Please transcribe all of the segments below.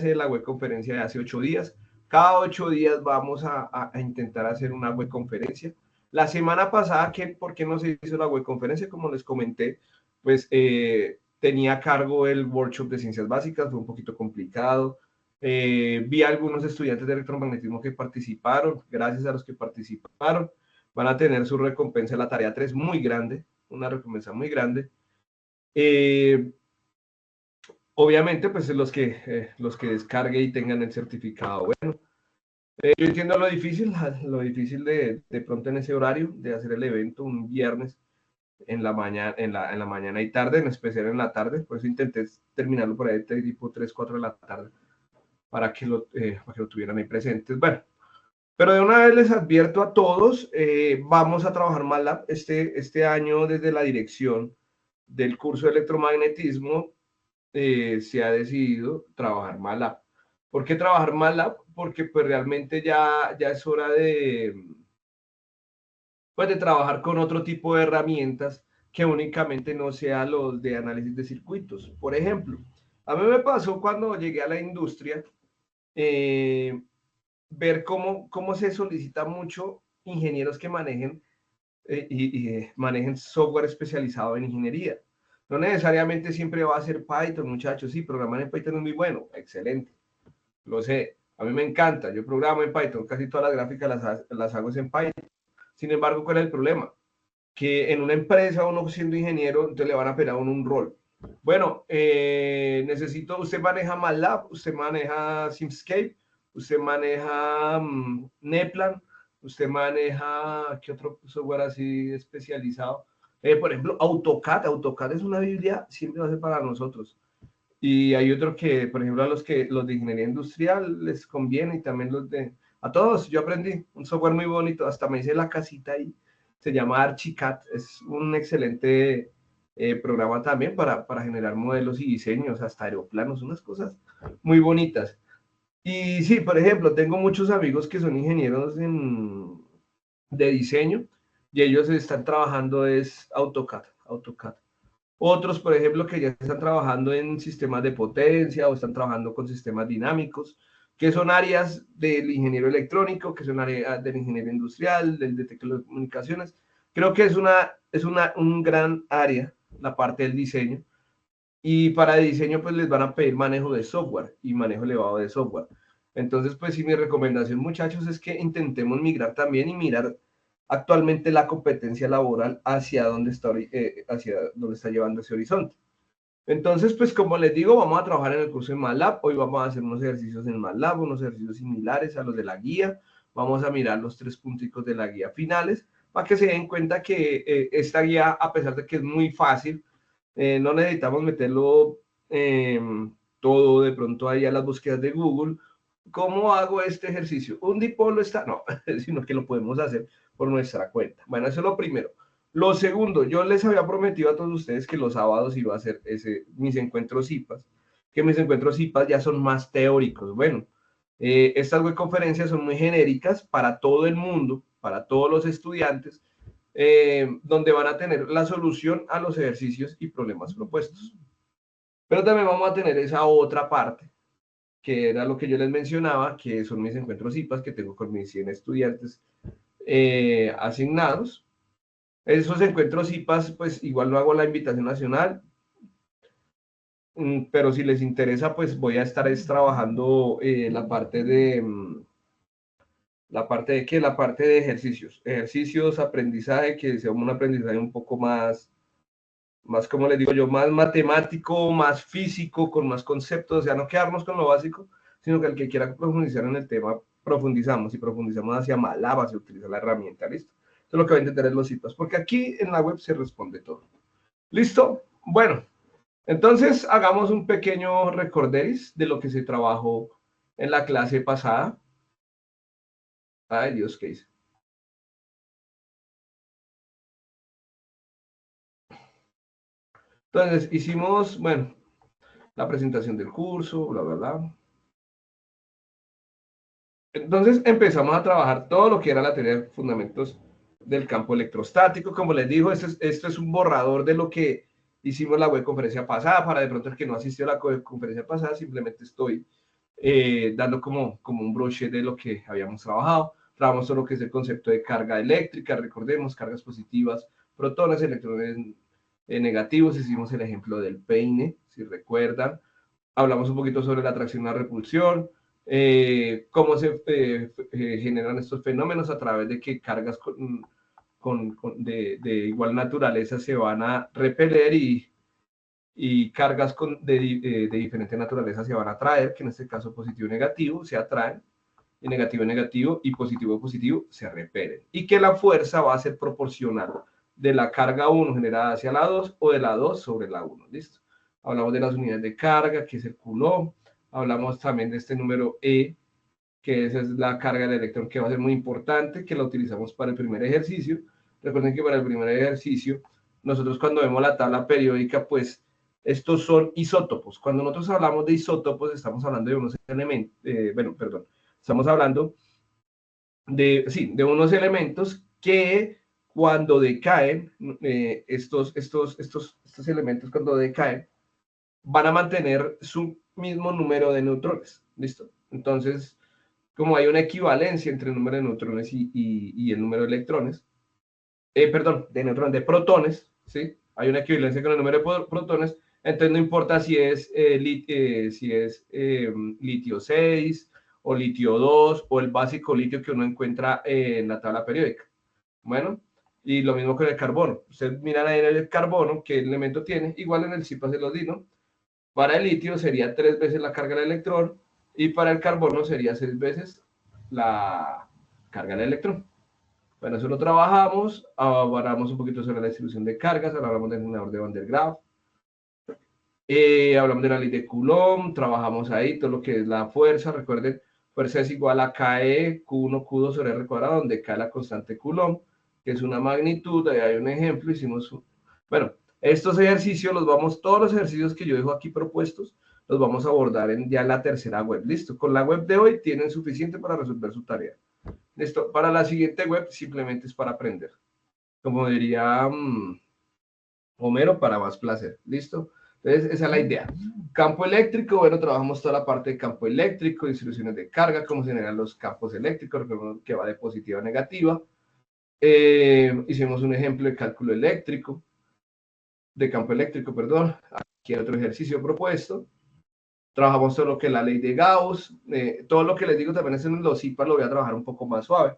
hace la web conferencia de hace 8 días. Cada 8 días vamos a intentar hacer una web conferencia. La semana pasada, ¿por qué no se hizo la web conferencia? Como les comenté, pues tenía a cargo el workshop de ciencias básicas, fue un poquito complicado. Vi a algunos estudiantes de electromagnetismo que participaron. Gracias a los que participaron, van a tener su recompensa en la tarea 3 muy grande, una recompensa muy grande. Obviamente, pues los que descarguen y tengan el certificado. Bueno, yo entiendo lo difícil de pronto en ese horario de hacer el evento un viernes en la mañana y tarde, en especial en la tarde. Por eso intenté terminarlo por ahí tipo 3, 4 de la tarde para que lo tuvieran ahí presentes. Bueno, pero de una vez les advierto a todos, vamos a trabajar MATLAB este año desde la dirección del curso de electromagnetismo. Se ha decidido trabajar MATLAB. ¿Por qué trabajar MATLAB? Porque pues realmente ya es hora pues, de trabajar con otro tipo de herramientas que únicamente no sea los de análisis de circuitos. Por ejemplo, a mí me pasó cuando llegué a la industria, ver cómo se solicita mucho ingenieros que manejen manejen software especializado en ingeniería. No necesariamente siempre va a ser Python, muchachos. Sí, programar en Python es muy bueno, excelente. Lo sé, a mí me encanta. Yo programo en Python, casi todas las gráficas las hago en Python. Sin embargo, ¿cuál es el problema? Que en una empresa, uno siendo ingeniero, entonces le van a pedir a uno un rol. Bueno, usted maneja MATLAB, usted maneja Simscape, usted maneja Neplan, usted maneja, ¿qué otro software así especializado? Por ejemplo, AutoCAD. AutoCAD es una biblia, siempre va a ser para nosotros. Y hay otro que, por ejemplo, los de ingeniería industrial les conviene y también a todos. Yo aprendí un software muy bonito, hasta me hice la casita ahí. Se llama Archicad, es un excelente programa también para generar modelos y diseños, hasta aeroplanos, unas cosas muy bonitas. Y sí, por ejemplo, tengo muchos amigos que son ingenieros de diseño y ellos están trabajando es AutoCAD. Otros, por ejemplo, que ya están trabajando en sistemas de potencia o están trabajando con sistemas dinámicos, que son áreas del ingeniero electrónico, que son áreas del ingeniero industrial, del de telecomunicaciones. Creo que es un gran área, la parte del diseño. Y para diseño, pues les van a pedir manejo de software y manejo elevado de software. Entonces, pues sí, mi recomendación, muchachos, es que intentemos migrar también y mirar actualmente la competencia laboral hacia dónde está llevando ese horizonte. Entonces, pues como les digo, vamos a trabajar en el curso de MATLAB. Hoy vamos a hacer unos ejercicios en MATLAB, unos ejercicios similares a los de la guía. Vamos a mirar los 3 punticos de la guía finales para que se den cuenta que esta guía, a pesar de que es muy fácil, no necesitamos meterlo todo de pronto ahí a las búsquedas de Google. ¿Cómo hago este ejercicio? Un dipolo está, no, sino que lo podemos hacer por nuestra cuenta. Bueno, eso es lo primero. Lo segundo, yo les había prometido a todos ustedes que los sábados iba a hacer mis encuentros IPAs, que mis encuentros IPAs ya son más teóricos. Bueno, estas web conferencias son muy genéricas para todo el mundo, para todos los estudiantes, donde van a tener la solución a los ejercicios y problemas propuestos. Pero también vamos a tener esa otra parte, que era lo que yo les mencionaba, que son mis encuentros IPAs que tengo con mis 100 estudiantes asignados. Esos encuentros IPAs, pues igual no hago la invitación nacional, pero si les interesa, pues voy a estar trabajando la parte de... ¿La parte de qué? La parte de ejercicios, aprendizaje, que sea un aprendizaje un poco más, como les digo yo, más matemático, más físico, con más conceptos, o sea, no quedarnos con lo básico, sino que el que quiera profundizar en el tema, profundizamos hacia MATLAB, se utiliza la herramienta, ¿listo? Eso es lo que voy a intentar en los citas, porque aquí en la web se responde todo. ¿Listo? Bueno, entonces hagamos un pequeño recorderis de lo que se trabajó en la clase pasada. Ay, Dios, ¿qué hice? Entonces, hicimos, bueno, la presentación del curso, bla, bla, bla. Entonces, empezamos a trabajar todo lo que era la teoría de fundamentos del campo electrostático. Como les digo, esto es un borrador de lo que hicimos la web conferencia pasada. Para de pronto el que no asistió a la web conferencia pasada, simplemente estoy dando como un broche de lo que habíamos trabajado. Trabajamos todo lo que es el concepto de carga eléctrica, recordemos, cargas positivas, protones, electrones negativos, hicimos el ejemplo del peine, si recuerdan. Hablamos un poquito sobre la atracción y la repulsión, cómo se generan estos fenómenos a través de que cargas de igual naturaleza se van a repeler y cargas de diferente naturaleza se van a atraer, que en este caso positivo y negativo se atraen, y negativo y positivo se repelen. Y que la fuerza va a ser proporcional de la carga 1 generada hacia la 2 o de la 2 sobre la 1. ¿Listo? Hablamos de las unidades de carga, que es el Coulomb. Hablamos también de este número E, que esa es la carga del electrón, que va a ser muy importante, que la utilizamos para el primer ejercicio. Recuerden que para el primer ejercicio, nosotros cuando vemos la tabla periódica, pues estos son isótopos. Cuando nosotros hablamos de isótopos, estamos hablando de unos elementos, estamos hablando de unos elementos que cuando decaen, estos elementos cuando decaen, van a mantener su mismo número de neutrones. ¿Listo? Entonces, como hay una equivalencia entre el número de neutrones y el número de electrones, de protones, ¿sí? Hay una equivalencia con el número de protones, entonces no importa si es litio 6 o litio 2 o el básico litio que uno encuentra en la tabla periódica. Bueno, y lo mismo con el carbono. Ustedes miran ahí en el carbono qué elemento tiene, igual en el cipracelodino. Para el litio sería 3 veces la carga del electrón y para el carbono sería 6 veces la carga del electrón. Bueno, eso lo trabajamos, hablamos un poquito sobre la distribución de cargas, hablamos del generador de Van der Graaf, hablamos de la ley de Coulomb, trabajamos ahí todo lo que es la fuerza, recuerden, fuerza es igual a KE, Q1, Q2 sobre R cuadrado, donde K es la constante Coulomb, que es una magnitud, ahí hay un ejemplo, bueno, estos ejercicios todos los ejercicios que yo dejo aquí propuestos, los vamos a abordar ya en la tercera web, listo, con la web de hoy tienen suficiente para resolver su tarea. Listo, para la siguiente web simplemente es para aprender. Como diría Homero, para más placer. ¿Listo? Entonces, esa es la idea. Campo eléctrico, bueno, trabajamos toda la parte de campo eléctrico, distribuciones de carga, cómo se generan los campos eléctricos, que va de positiva a negativa. Hicimos un ejemplo de cálculo eléctrico, de campo eléctrico, perdón. Aquí hay otro ejercicio propuesto. Trabajamos todo lo que es la ley de Gauss, todo lo que les digo también es en los CIPAS, lo voy a trabajar un poco más suave.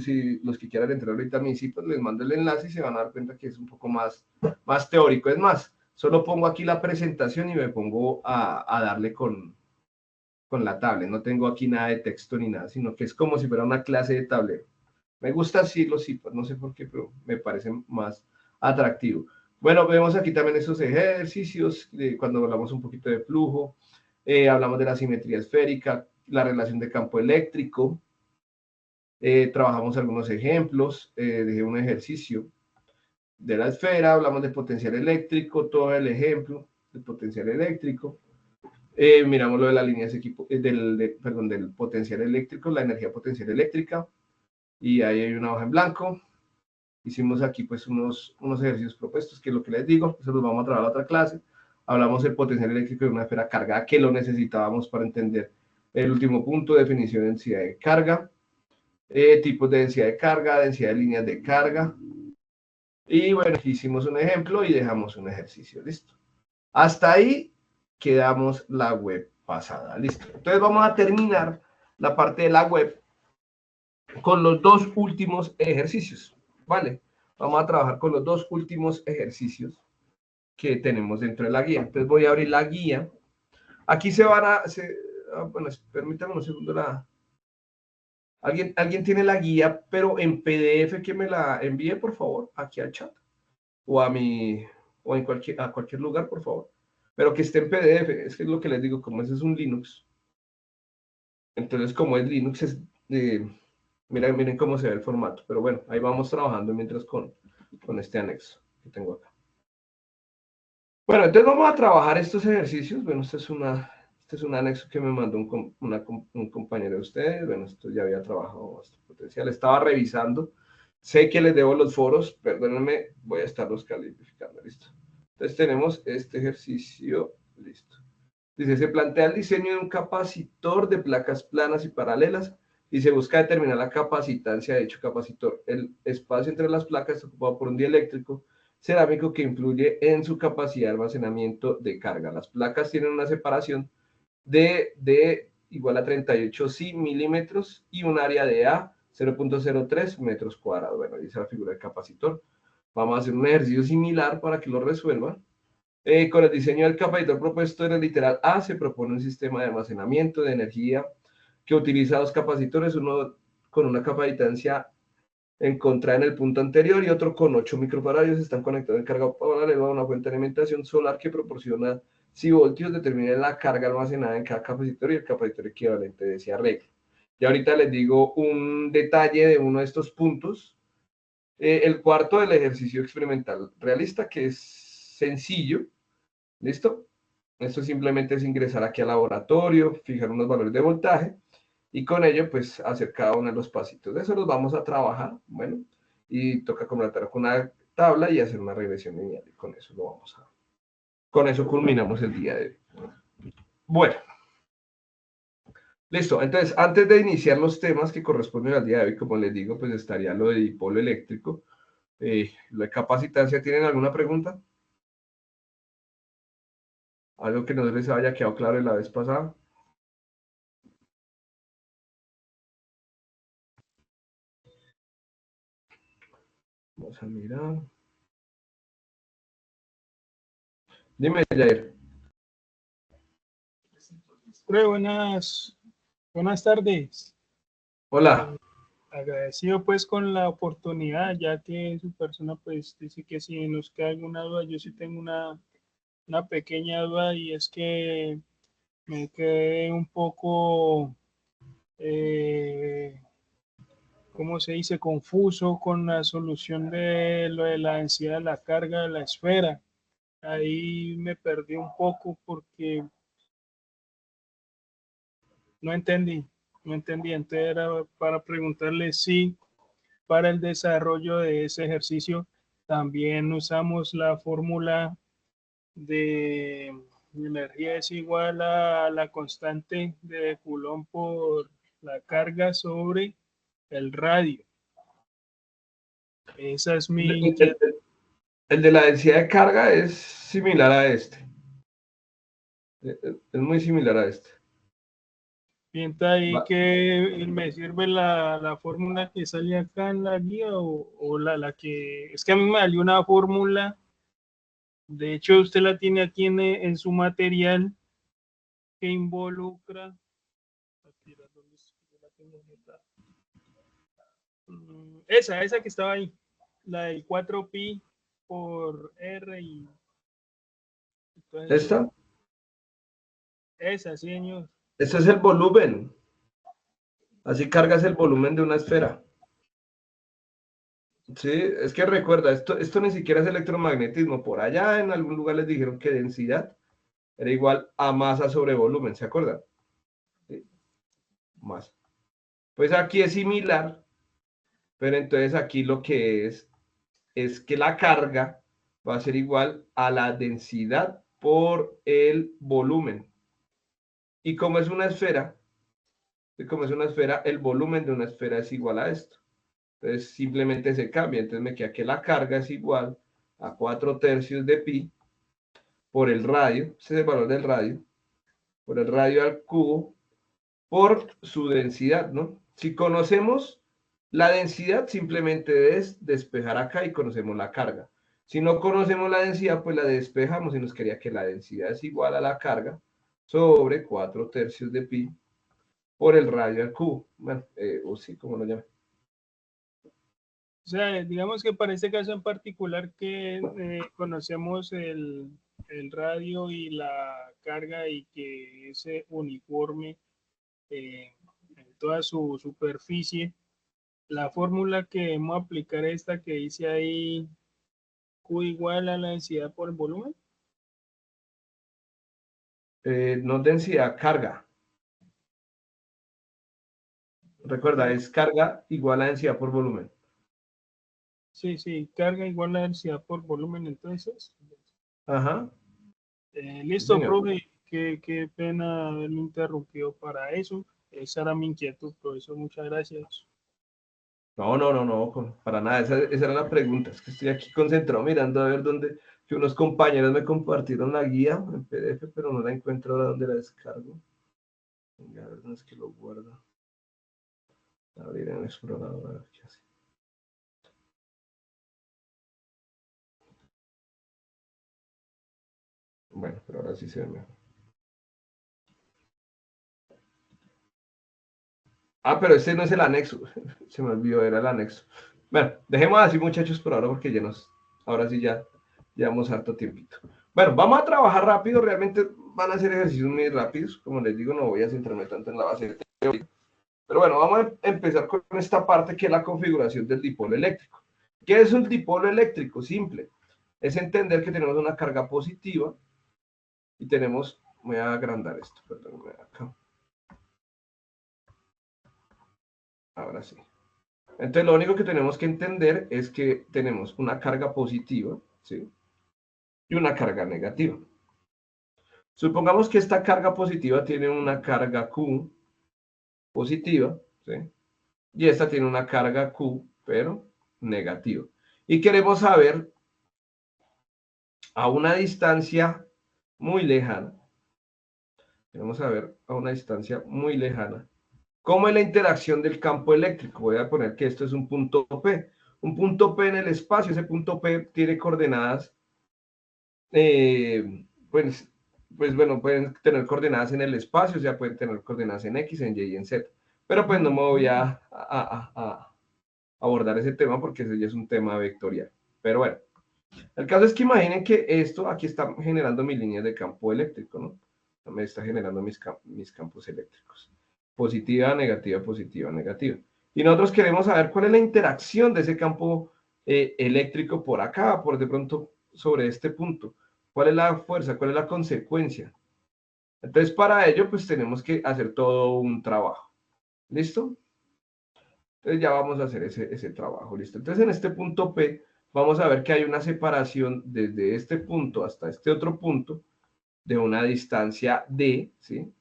Si los que quieran entrar ahorita a mis CIPAS, les mando el enlace y se van a dar cuenta que es un poco más teórico. Es más, solo pongo aquí la presentación y me pongo a darle con la tablet. No tengo aquí nada de texto ni nada, sino que es como si fuera una clase de tablero. Me gusta así los CIPAS, no sé por qué, pero me parece más atractivo. Bueno, vemos aquí también esos ejercicios, cuando hablamos un poquito de flujo, hablamos de la simetría esférica, la relación de campo eléctrico, trabajamos algunos ejemplos, de un ejercicio de la esfera, hablamos de potencial eléctrico, todo el ejemplo del potencial eléctrico, miramos lo de las líneas del potencial eléctrico, la energía potencial eléctrica, y ahí hay una hoja en blanco. Hicimos aquí pues unos ejercicios propuestos, que es lo que les digo, eso los vamos a trabajar a otra clase. Hablamos del potencial eléctrico de una esfera cargada, que lo necesitábamos para entender el último punto, definición de densidad de carga, tipos de densidad de carga, densidad de líneas de carga. Y bueno, aquí hicimos un ejemplo y dejamos un ejercicio, listo. Hasta ahí quedamos la web pasada, listo. Entonces vamos a terminar la parte de la web con los dos últimos ejercicios, ¿vale? Vamos a trabajar con los dos últimos ejercicios que tenemos dentro de la guía. Entonces voy a abrir la guía. Aquí bueno, permítanme un segundo. ¿Alguien tiene la guía, pero en PDF, que me la envíe, por favor, aquí al chat? O a cualquier lugar, por favor. Pero que esté en PDF, es que es lo que les digo, como ese es un Linux. Entonces, como es Linux, miren cómo se ve el formato. Pero bueno, ahí vamos trabajando mientras con este anexo que tengo acá. Bueno, entonces vamos a trabajar estos ejercicios. Bueno, este es un anexo que me mandó un compañero de ustedes. Bueno, esto ya había trabajado bastante potencial. Estaba revisando. Sé que les debo los foros. Perdónenme, voy a estarlos calificando. Listo. Entonces tenemos este ejercicio. Listo. Dice, se plantea el diseño de un capacitor de placas planas y paralelas y se busca determinar la capacitancia de dicho capacitor. El espacio entre las placas está ocupado por un dieléctrico cerámico que influye en su capacidad de almacenamiento de carga. Las placas tienen una separación de igual a 38 milímetros y un área de A 0.03 metros cuadrados. Bueno, dice la figura del capacitor. Vamos a hacer un ejercicio similar para que lo resuelvan. Con el diseño del capacitor propuesto en el literal A se propone un sistema de almacenamiento de energía que utiliza dos capacitores, uno con una capacitancia encontrada en el punto anterior y otro con 8 microfaradios. Están conectados en carga paralela a una fuente de alimentación solar que proporciona 6 voltios, determina la carga almacenada en cada capacitor y el capacitor equivalente de ese arreglo. Y ahorita les digo un detalle de uno de estos puntos. El cuarto del ejercicio experimental realista, que es sencillo. ¿Listo? Esto simplemente es ingresar aquí al laboratorio, fijar unos valores de voltaje y con ello pues hacer cada uno de los pasitos. De eso los vamos a trabajar, bueno, y toca completar con una tabla y hacer una regresión lineal y con eso lo vamos a... Con eso culminamos el día de hoy. Bueno, listo. Entonces, antes de iniciar los temas que corresponden al día de hoy, como les digo, pues estaría lo de dipolo eléctrico, lo de capacitancia. ¿Tienen alguna pregunta? Algo que no les haya quedado claro en la vez pasada. Vamos a mirar. Dime, Jair. Buenas tardes. Hola. Agradecido pues con la oportunidad, ya que su persona pues dice que si nos queda alguna duda, yo sí tengo una pequeña duda y es que me quedé un poco, ¿cómo se dice?, confuso con la solución de lo de la densidad de la carga de la esfera. Ahí me perdí un poco porque no entendí, no entendí. Entonces era para preguntarle si para el desarrollo de ese ejercicio también usamos la fórmula de energía es igual a la constante de Coulomb por la carga sobre el radio. Esa es mi El, inquietud. el de la densidad de carga es similar a este. Es muy similar a este. Piensa ahí Va. que me sirve la fórmula que sale acá en la guía o la que... Es que a mí me salió una fórmula, de hecho usted la tiene aquí en su material, que involucra... Esa que estaba ahí, la del 4pi por R y entonces, ¿Esta? esa, sí, señor. Este es el volumen. Así cargas el volumen de una esfera. Sí, es que recuerda, esto ni siquiera es electromagnetismo. Por allá en algún lugar les dijeron que densidad era igual a masa sobre volumen, ¿se acuerdan? Sí, masa. Pues aquí es similar, pero entonces aquí lo que es que la carga va a ser igual a la densidad por el volumen. Y como es una esfera, el volumen de una esfera es igual a esto. Entonces simplemente se cambia. Entonces me queda que la carga es igual a 4/3 de pi por el radio, ese es el valor del radio, por el radio al cubo, por su densidad, ¿no? Si conocemos la densidad, simplemente es despejar acá y conocemos la carga. Si no conocemos la densidad, pues la despejamos y nos quedaría que la densidad es igual a la carga sobre 4/3 de pi por el radio al cubo. Bueno, o sí, como lo llaman. O sea, digamos que para este caso en particular que conocemos el radio y la carga y que es uniforme en toda su superficie, la fórmula que debemos aplicar esta que dice ahí Q igual a la densidad por el volumen. No densidad, carga. Recuerda, es carga igual a densidad por volumen. Sí, sí, carga igual a densidad por volumen, entonces. Ajá. Sí, Listo, señor. profe. qué pena haberme interrumpido para eso. Esa era mi inquietud, profesor. Muchas gracias. No, para nada, esa era la pregunta, es que estoy aquí concentrado mirando a ver dónde, que unos compañeros me compartieron la guía en PDF, pero no la encuentro ahora donde la descargo. Venga, a ver dónde es que lo guardo. Abrir en el explorador, a ver qué hace. Bueno, pero ahora sí se ve mejor. Ah, pero este no es el anexo. Se me olvidó, era el anexo. Bueno, dejemos así, muchachos, por ahora, porque ahora sí ya llevamos harto tiempito. Bueno, vamos a trabajar rápido. Realmente van a ser ejercicios muy rápidos. Como les digo, no voy a centrarme tanto en la base teórica. Pero bueno, vamos a empezar con esta parte que es la configuración del dipolo eléctrico. ¿Qué es un dipolo eléctrico? Simple. Es entender que tenemos una carga positiva y tenemos, voy a agrandar esto, perdón, acá. Ahora sí. Entonces, lo único que tenemos que entender es que tenemos una carga positiva, ¿sí? Y una carga negativa. Supongamos que esta carga positiva tiene una carga Q positiva, ¿sí? Y esta tiene una carga Q, pero negativa. Y queremos saber a una distancia muy lejana, queremos saber a una distancia muy lejana, cómo es la interacción del campo eléctrico. Voy a poner que esto es un punto P. Un punto P en el espacio, ese punto P tiene coordenadas pues, pues bueno, pueden tener coordenadas en el espacio, o sea, pueden tener coordenadas en X, en Y y en Z. Pero pues no me voy a abordar ese tema porque ese ya es un tema vectorial. Pero bueno, el caso es que imaginen que esto aquí está generando mis líneas de campo eléctrico, ¿no? Me está generando mis campos eléctricos. Positiva, negativa, positiva, negativa. Y nosotros queremos saber cuál es la interacción de ese campo eléctrico por acá, por de pronto sobre este punto. ¿Cuál es la fuerza? ¿Cuál es la consecuencia? Entonces, para ello, pues tenemos que hacer todo un trabajo. ¿Listo? Entonces ya vamos a hacer ese trabajo. ¿Listo? Entonces, en este punto P, vamos a ver que hay una separación desde este punto hasta este otro punto de una distancia D, ¿sí?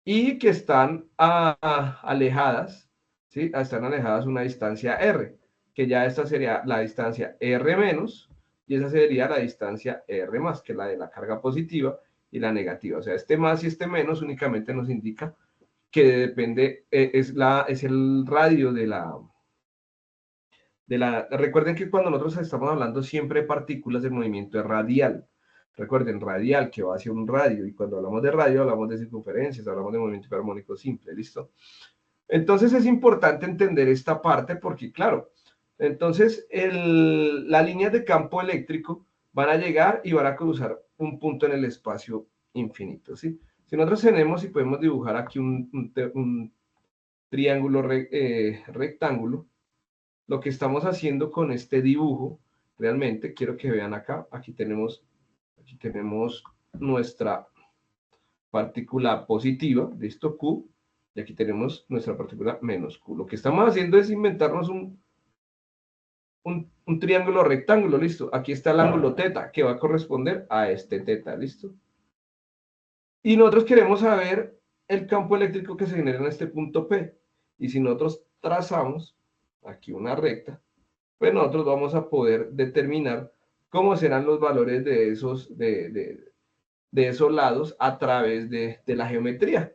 Y que están alejadas, ¿sí? Están alejadas una distancia R, que ya esta sería la distancia R menos, y esa sería la distancia R más, que es la de la carga positiva y la negativa. O sea, este más y este menos únicamente nos indica que depende, es el radio recuerden que cuando nosotros estamos hablando siempre de partículas, el movimiento es radial. Recuerden, radial, que va hacia un radio, y cuando hablamos de radio, hablamos de circunferencias, hablamos de movimiento hipermónico simple, ¿listo? Entonces es importante entender esta parte porque, claro, entonces las líneas de campo eléctrico van a llegar y van a cruzar un punto en el espacio infinito, ¿sí? Si nosotros tenemos y podemos dibujar aquí un triángulo rectángulo, lo que estamos haciendo con este dibujo, realmente quiero que vean acá, aquí tenemos nuestra partícula positiva, listo, Q, y aquí tenemos nuestra partícula menos Q. Lo que estamos haciendo es inventarnos un triángulo rectángulo, listo. Aquí está el ángulo teta, que va a corresponder a este teta, listo. Y nosotros queremos saber el campo eléctrico que se genera en este punto P. Y si nosotros trazamos aquí una recta, pues nosotros vamos a poder determinar cómo serán los valores de esos lados a través de la geometría,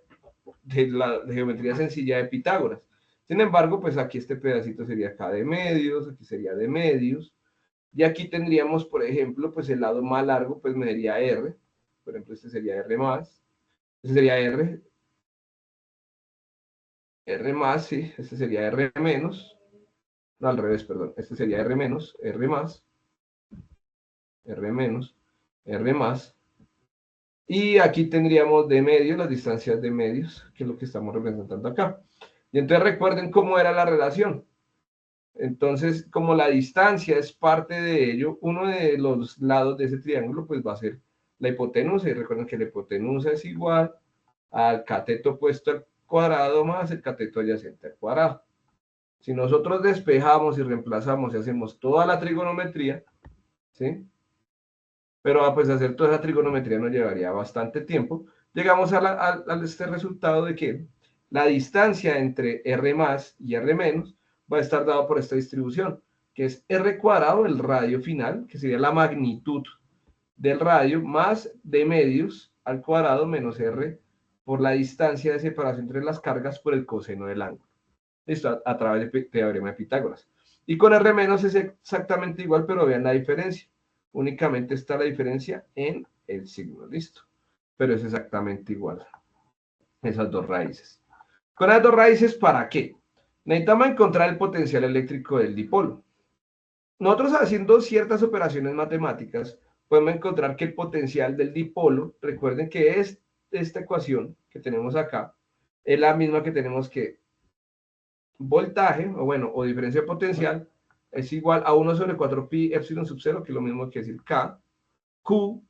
de geometría sencilla de Pitágoras. Sin embargo, pues aquí este pedacito sería acá de medios, aquí sería de medios, y aquí tendríamos, por ejemplo, pues el lado más largo, pues mediría R, por ejemplo, este sería R más, este sería R más, sí, este sería R menos, no, al revés, perdón, este sería R menos, R más, R menos, R más, y aquí tendríamos de medios, las distancias de medios, que es lo que estamos representando acá. Y entonces recuerden cómo era la relación. Entonces, como la distancia es parte de ello, uno de los lados de ese triángulo pues va a ser la hipotenusa. Y recuerden que la hipotenusa es igual al cateto opuesto al cuadrado más el cateto adyacente al cuadrado. Si nosotros despejamos y reemplazamos y hacemos toda la trigonometría, ¿sí? pero pues hacer toda esa trigonometría nos llevaría bastante tiempo. Llegamos a este resultado de que la distancia entre R más y R menos va a estar dado por esta distribución, que es R cuadrado, el radio final, que sería la magnitud del radio, más d medios al cuadrado menos R por la distancia de separación entre las cargas por el coseno del ángulo. Listo, a través del teorema de Pitágoras. Y con R menos es exactamente igual, pero vean la diferencia. Únicamente está la diferencia en el signo, listo. Pero es exactamente igual. Esas dos raíces. Con las dos raíces, ¿para qué? Necesitamos encontrar el potencial eléctrico del dipolo. Nosotros haciendo ciertas operaciones matemáticas, podemos encontrar que el potencial del dipolo, recuerden que es esta ecuación que tenemos acá, es la misma que tenemos que voltaje, o bueno, o diferencia de potencial, es igual a 1 sobre 4 pi epsilon sub 0, que es lo mismo que decir K, Q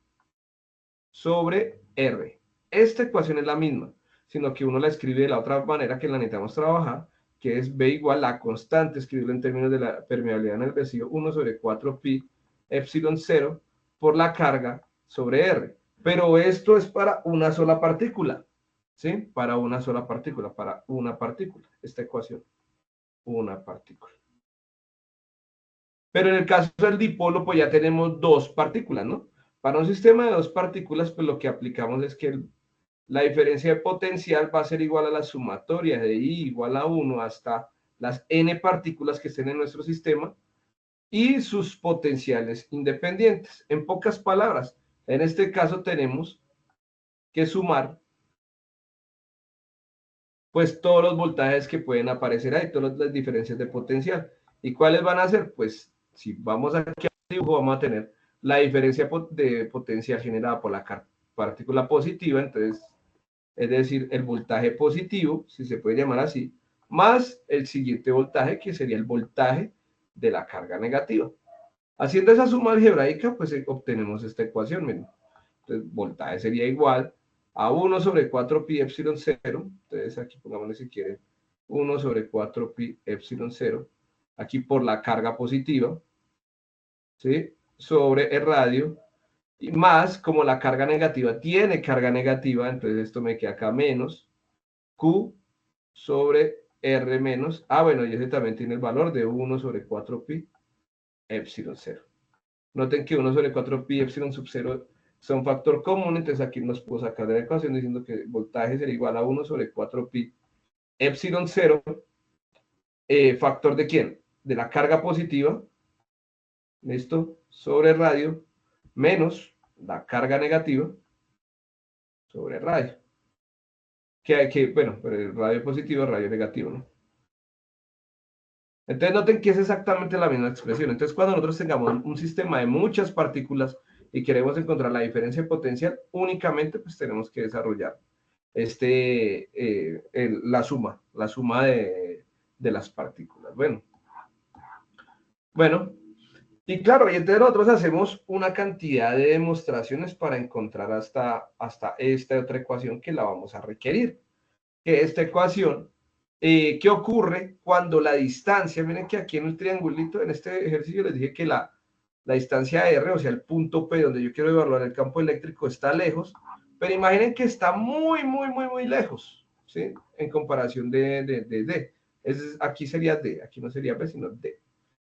sobre R. Esta ecuación es la misma, sino que uno la escribe de la otra manera que la necesitamos trabajar, que es B igual a constante, escribirlo en términos de la permeabilidad en el vacío, 1 sobre 4 pi epsilon 0 por la carga sobre R. Pero esto es para una sola partícula, ¿sí? Para una sola partícula, esta ecuación, una partícula. Pero en el caso del dipolo, pues ya tenemos dos partículas, ¿no? Para un sistema de dos partículas, pues lo que aplicamos es que la diferencia de potencial va a ser igual a la sumatoria de I igual a 1 hasta las n partículas que estén en nuestro sistema y sus potenciales independientes. En pocas palabras, en este caso tenemos que sumar pues todos los voltajes que pueden aparecer ahí, todas las diferencias de potencial. ¿Y cuáles van a ser? Pues si vamos aquí al dibujo, vamos a tener la diferencia de potencial generada por la partícula positiva, entonces, es decir, el voltaje positivo, si se puede llamar así, más el siguiente voltaje, que sería el voltaje de la carga negativa. Haciendo esa suma algebraica, pues obtenemos esta ecuación. Miren. Entonces, voltaje sería igual a 1 sobre 4 pi epsilon 0. Entonces, aquí pongámosle si quieren 1 sobre 4 pi epsilon 0. Aquí por la carga positiva, ¿sí? Sobre el radio. Y más, como la carga negativa tiene carga negativa, entonces esto me queda acá menos Q sobre R menos. Ah, bueno, y ese también tiene el valor de 1 sobre 4 pi epsilon 0. Noten que 1 sobre 4 pi epsilon sub 0 son factor común, entonces aquí nos puedo sacar de la ecuación diciendo que el voltaje será igual a 1 sobre 4 pi epsilon 0, factor de quién? De la carga positiva, ¿listo? Sobre radio, menos la carga negativa sobre radio. Bueno, pero el radio positivo, radio negativo, ¿no? Entonces noten que es exactamente la misma expresión. Entonces cuando nosotros tengamos un sistema de muchas partículas y queremos encontrar la diferencia de potencial, únicamente pues tenemos que desarrollar la suma de las partículas. Bueno, y claro, y entonces nosotros hacemos una cantidad de demostraciones para encontrar hasta esta otra ecuación que la vamos a requerir. Que esta ecuación, ¿qué ocurre cuando la distancia? Miren que aquí en el triangulito, en este ejercicio les dije que la distancia R, o sea, el punto P donde yo quiero evaluar el campo eléctrico está lejos, pero imaginen que está muy, muy, muy, muy lejos, ¿sí? En comparación de D. Aquí sería D, aquí no sería P, sino D.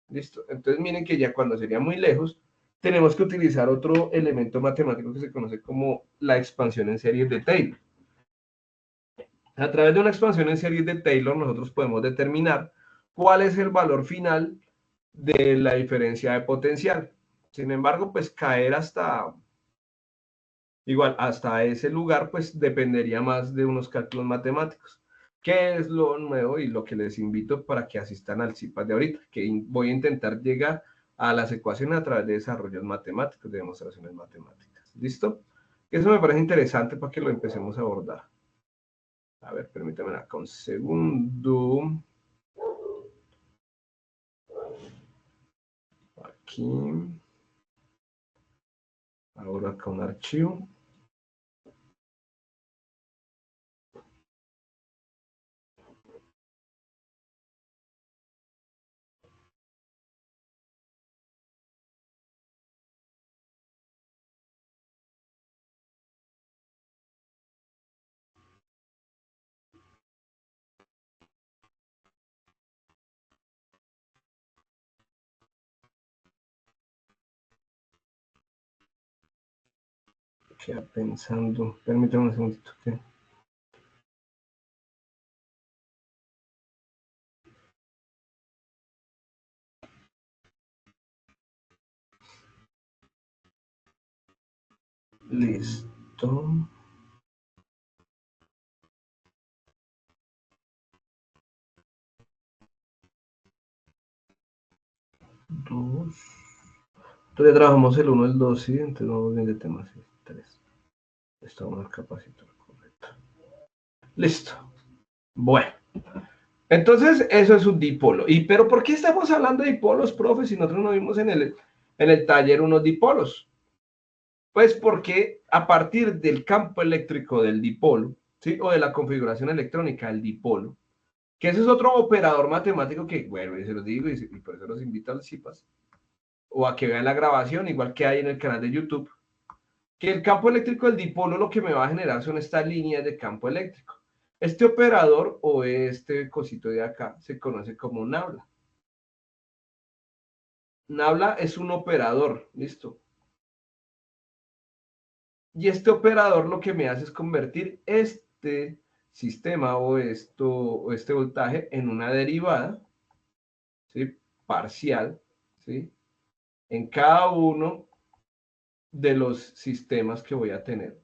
¿Listo? Entonces miren que ya cuando sería muy lejos, tenemos que utilizar otro elemento matemático que se conoce como la expansión en serie de Taylor. A través de una expansión en serie de Taylor, nosotros podemos determinar cuál es el valor final de la diferencia de potencial. Sin embargo, pues caer hasta ese lugar, pues dependería más de unos cálculos matemáticos. ¿Qué es lo nuevo y lo que les invito para que asistan al CIPAS de ahorita? Que voy a intentar llegar a las ecuaciones a través de desarrollos matemáticos, de demostraciones matemáticas. ¿Listo? Eso me parece interesante para que lo empecemos a abordar. A ver, permítame acá un segundo. Aquí. Ahora acá un archivo. Queda pensando. Permítame un segundito. ¿Qué? Listo. Dos. Entonces ya trabajamos el 1, el 2, ¿sí? Entonces vamos bien de temas. 3. Estamos en el capacitor, correcto. Listo. Bueno. Entonces, eso es un dipolo. ¿Pero por qué estamos hablando de dipolos, profe? Si nosotros no vimos en el taller unos dipolos. Pues porque a partir del campo eléctrico del dipolo, ¿sí? O de la configuración electrónica del dipolo, que ese es otro operador matemático que, bueno, y se los digo, y por eso los invito al CIPAS, o a que vean la grabación, igual que hay en el canal de YouTube, que el campo eléctrico del dipolo lo que me va a generar son estas líneas de campo eléctrico. Este operador o este cosito de acá se conoce como nabla. Nabla es un operador, ¿listo? Y este operador lo que me hace es convertir este sistema o este voltaje en una derivada, ¿sí? Parcial, ¿sí? En cada uno de los sistemas que voy a tener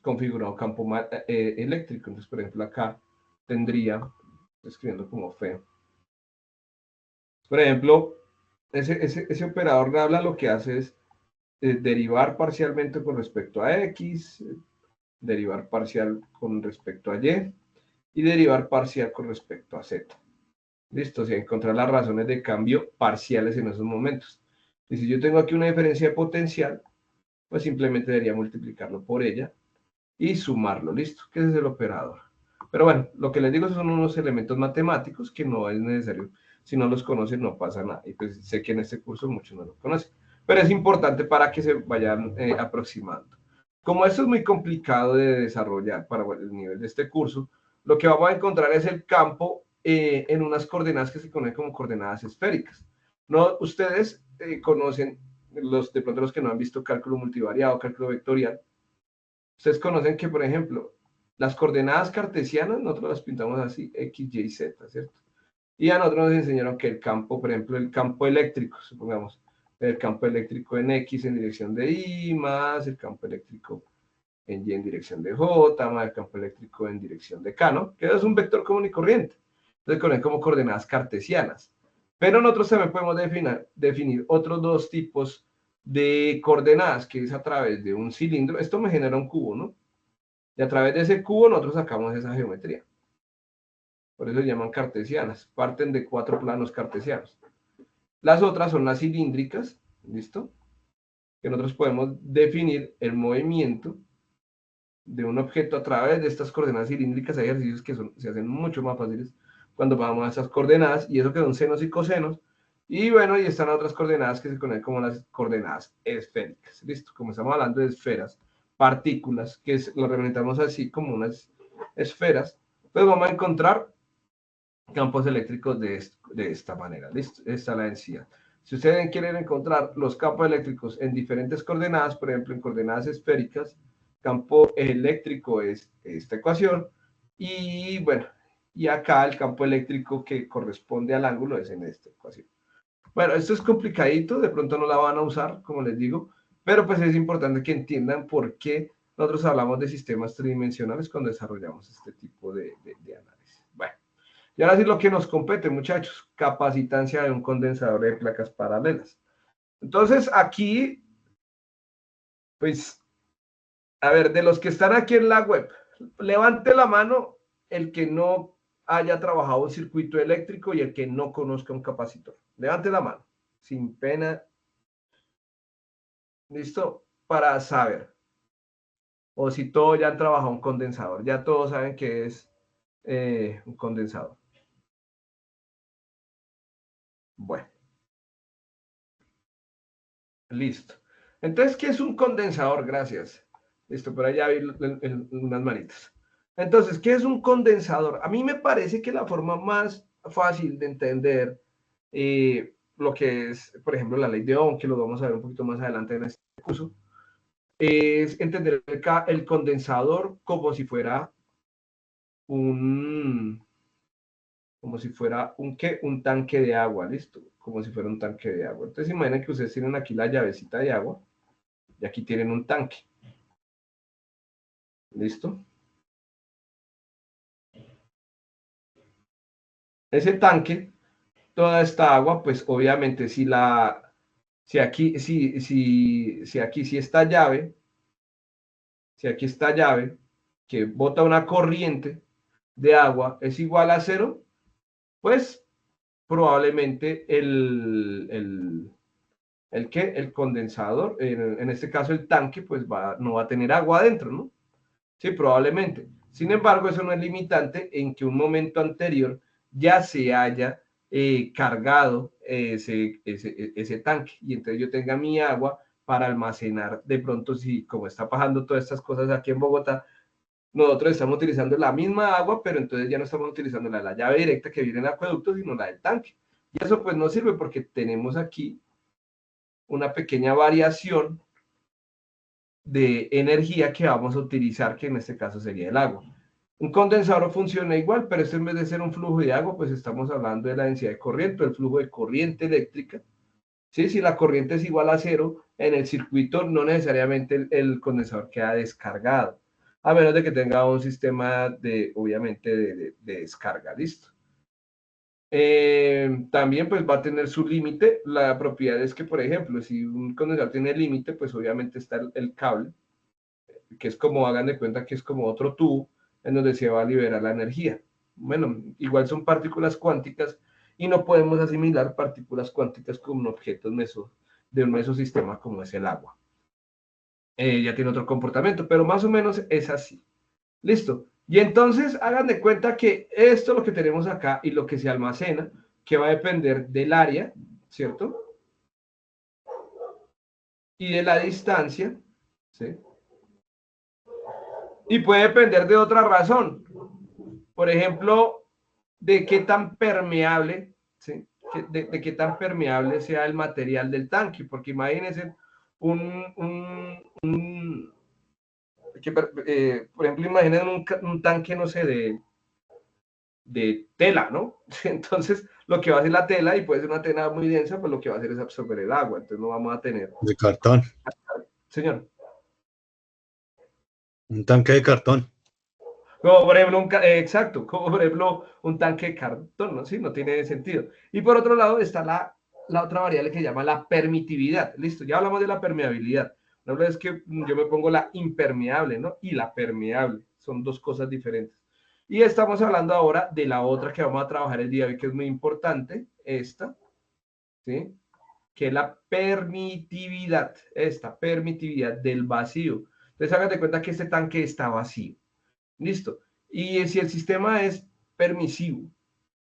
configurado campo eléctrico. Entonces, por ejemplo, acá tendría, estoy escribiendo como feo, por ejemplo, ese operador de habla lo que hace es derivar parcialmente con respecto a X, derivar parcial con respecto a y derivar parcial con respecto a Z. Listo, o sea, encontrar las razones de cambio parciales en esos momentos. Y si yo tengo aquí una diferencia de potencial, pues simplemente debería multiplicarlo por ella y sumarlo, listo, que ese es el operador. Pero bueno, lo que les digo son unos elementos matemáticos que no es necesario, si no los conocen no pasa nada, y pues sé que en este curso muchos no lo conocen, pero es importante para que se vayan aproximando. Como esto es muy complicado de desarrollar para el nivel de este curso, lo que vamos a encontrar es el campo en unas coordenadas que se conocen como coordenadas esféricas. No, ustedes conocen, de pronto los que no han visto cálculo multivariado, cálculo vectorial, ustedes conocen que, por ejemplo, las coordenadas cartesianas, nosotros las pintamos así, X, Y, Z, ¿cierto? Y a nosotros nos enseñaron que el campo, por ejemplo, el campo eléctrico, supongamos, el campo eléctrico en X en dirección de Y, más el campo eléctrico en Y en dirección de J, más el campo eléctrico en dirección de K, ¿no? Que es un vector común y corriente. Entonces, conocen como coordenadas cartesianas. Pero nosotros también podemos definir otros dos tipos de coordenadas, que es a través de un cilindro. Esto me genera un cubo, ¿no? Y a través de ese cubo nosotros sacamos esa geometría. Por eso se llaman cartesianas. Parten de 4 planos cartesianos. Las otras son las cilíndricas, ¿listo? Que nosotros podemos definir el movimiento de un objeto a través de estas coordenadas cilíndricas. Hay ejercicios que se hacen mucho más fáciles cuando vamos a esas coordenadas, y eso que son senos y cosenos. Y bueno, y están otras coordenadas que se conocen como las coordenadas esféricas. ¿Listo? Como estamos hablando de esferas, partículas, que lo representamos así como unas esferas, pues vamos a encontrar campos eléctricos de esta manera. ¿Listo? Esta es la densidad. Si ustedes quieren encontrar los campos eléctricos en diferentes coordenadas, por ejemplo, en coordenadas esféricas, campo eléctrico es esta ecuación, y bueno, y acá el campo eléctrico que corresponde al ángulo es en esta ecuación. Bueno, esto es complicadito, de pronto no la van a usar, como les digo, pero pues es importante que entiendan por qué nosotros hablamos de sistemas tridimensionales cuando desarrollamos este tipo de análisis. Bueno, y ahora sí lo que nos compete, muchachos, capacitancia de un condensador de placas paralelas. Entonces, aquí, pues, a ver, de los que están aquí en la web, levante la mano el que no haya trabajado un circuito eléctrico y el que no conozca un capacitor. Levante la mano, sin pena. ¿Listo? Para saber. O si todos ya han trabajado un condensador, ya todos saben qué es un condensador. Bueno, listo. Entonces, ¿qué es un condensador? Gracias. Listo, por allá vi unas manitas. Entonces, ¿qué es un condensador? A mí me parece que la forma más fácil de entender lo que es, por ejemplo, la ley de Ohm, que lo vamos a ver un poquito más adelante en este curso, es entender el condensador como si fuera un tanque de agua, ¿listo? Como si fuera un tanque de agua. Entonces imaginen que ustedes tienen aquí la llavecita de agua y aquí tienen un tanque. ¿Listo? Ese tanque, toda esta agua, pues obviamente si aquí esta llave, si aquí esta llave que bota una corriente de agua es igual a cero, pues probablemente el condensador, en este caso el tanque, pues no va a tener agua adentro, ¿no? Sí, probablemente. Sin embargo, eso no es limitante en que un momento anterior ya se haya cargado ese tanque y entonces yo tenga mi agua para almacenar. De pronto, si como está pasando todas estas cosas aquí en Bogotá, nosotros estamos utilizando la misma agua, pero entonces ya no estamos utilizando la llave directa que viene en el acueducto, sino la del tanque. Y eso pues no sirve porque tenemos aquí una pequeña variación de energía que vamos a utilizar, que en este caso sería el agua. Un condensador funciona igual, pero esto en vez de ser un flujo de agua, pues estamos hablando de la densidad de corriente, el flujo de corriente eléctrica. ¿Sí? Si la corriente es igual a cero, en el circuito no necesariamente el condensador queda descargado, a menos de que tenga un sistema obviamente, de descarga, ¿listo? También pues va a tener su límite. La propiedad es que, por ejemplo, si un condensador tiene límite, pues obviamente está el cable, que es como, hagan de cuenta que es como otro tubo en donde se va a liberar la energía. Bueno, igual son partículas cuánticas y no podemos asimilar partículas cuánticas como objetos de un mesosistema como es el agua. Ya tiene otro comportamiento, pero más o menos es así. Listo. Y entonces hagan de cuenta que esto lo que tenemos acá y lo que se almacena, que va a depender del área, ¿cierto? Y de la distancia, ¿sí? Y puede depender de otra razón. Por ejemplo, de qué tan permeable, ¿sí? De qué tan permeable sea el material del tanque, porque imagínense por ejemplo, imaginen un tanque, no sé, de tela, ¿no? Entonces, lo que va a hacer la tela, y puede ser una tela muy densa, pues lo que va a hacer es absorber el agua, entonces no vamos a tener... De cartón. Señor. Un tanque de cartón. Como por ejemplo, exacto, como por ejemplo un tanque de cartón, ¿no? Sí, no tiene sentido. Y por otro lado está la otra variable que se llama la permitividad. Listo, ya hablamos de la permeabilidad. La verdad es que yo me pongo la impermeable, ¿no? Y la permeable. Son dos cosas diferentes. Y estamos hablando ahora de la otra que vamos a trabajar el día de hoy, que es muy importante, esta, ¿sí? Que es la permitividad, esta permitividad del vacío. Entonces, háganse cuenta que este tanque está vacío. Listo. Y si el sistema es permisivo,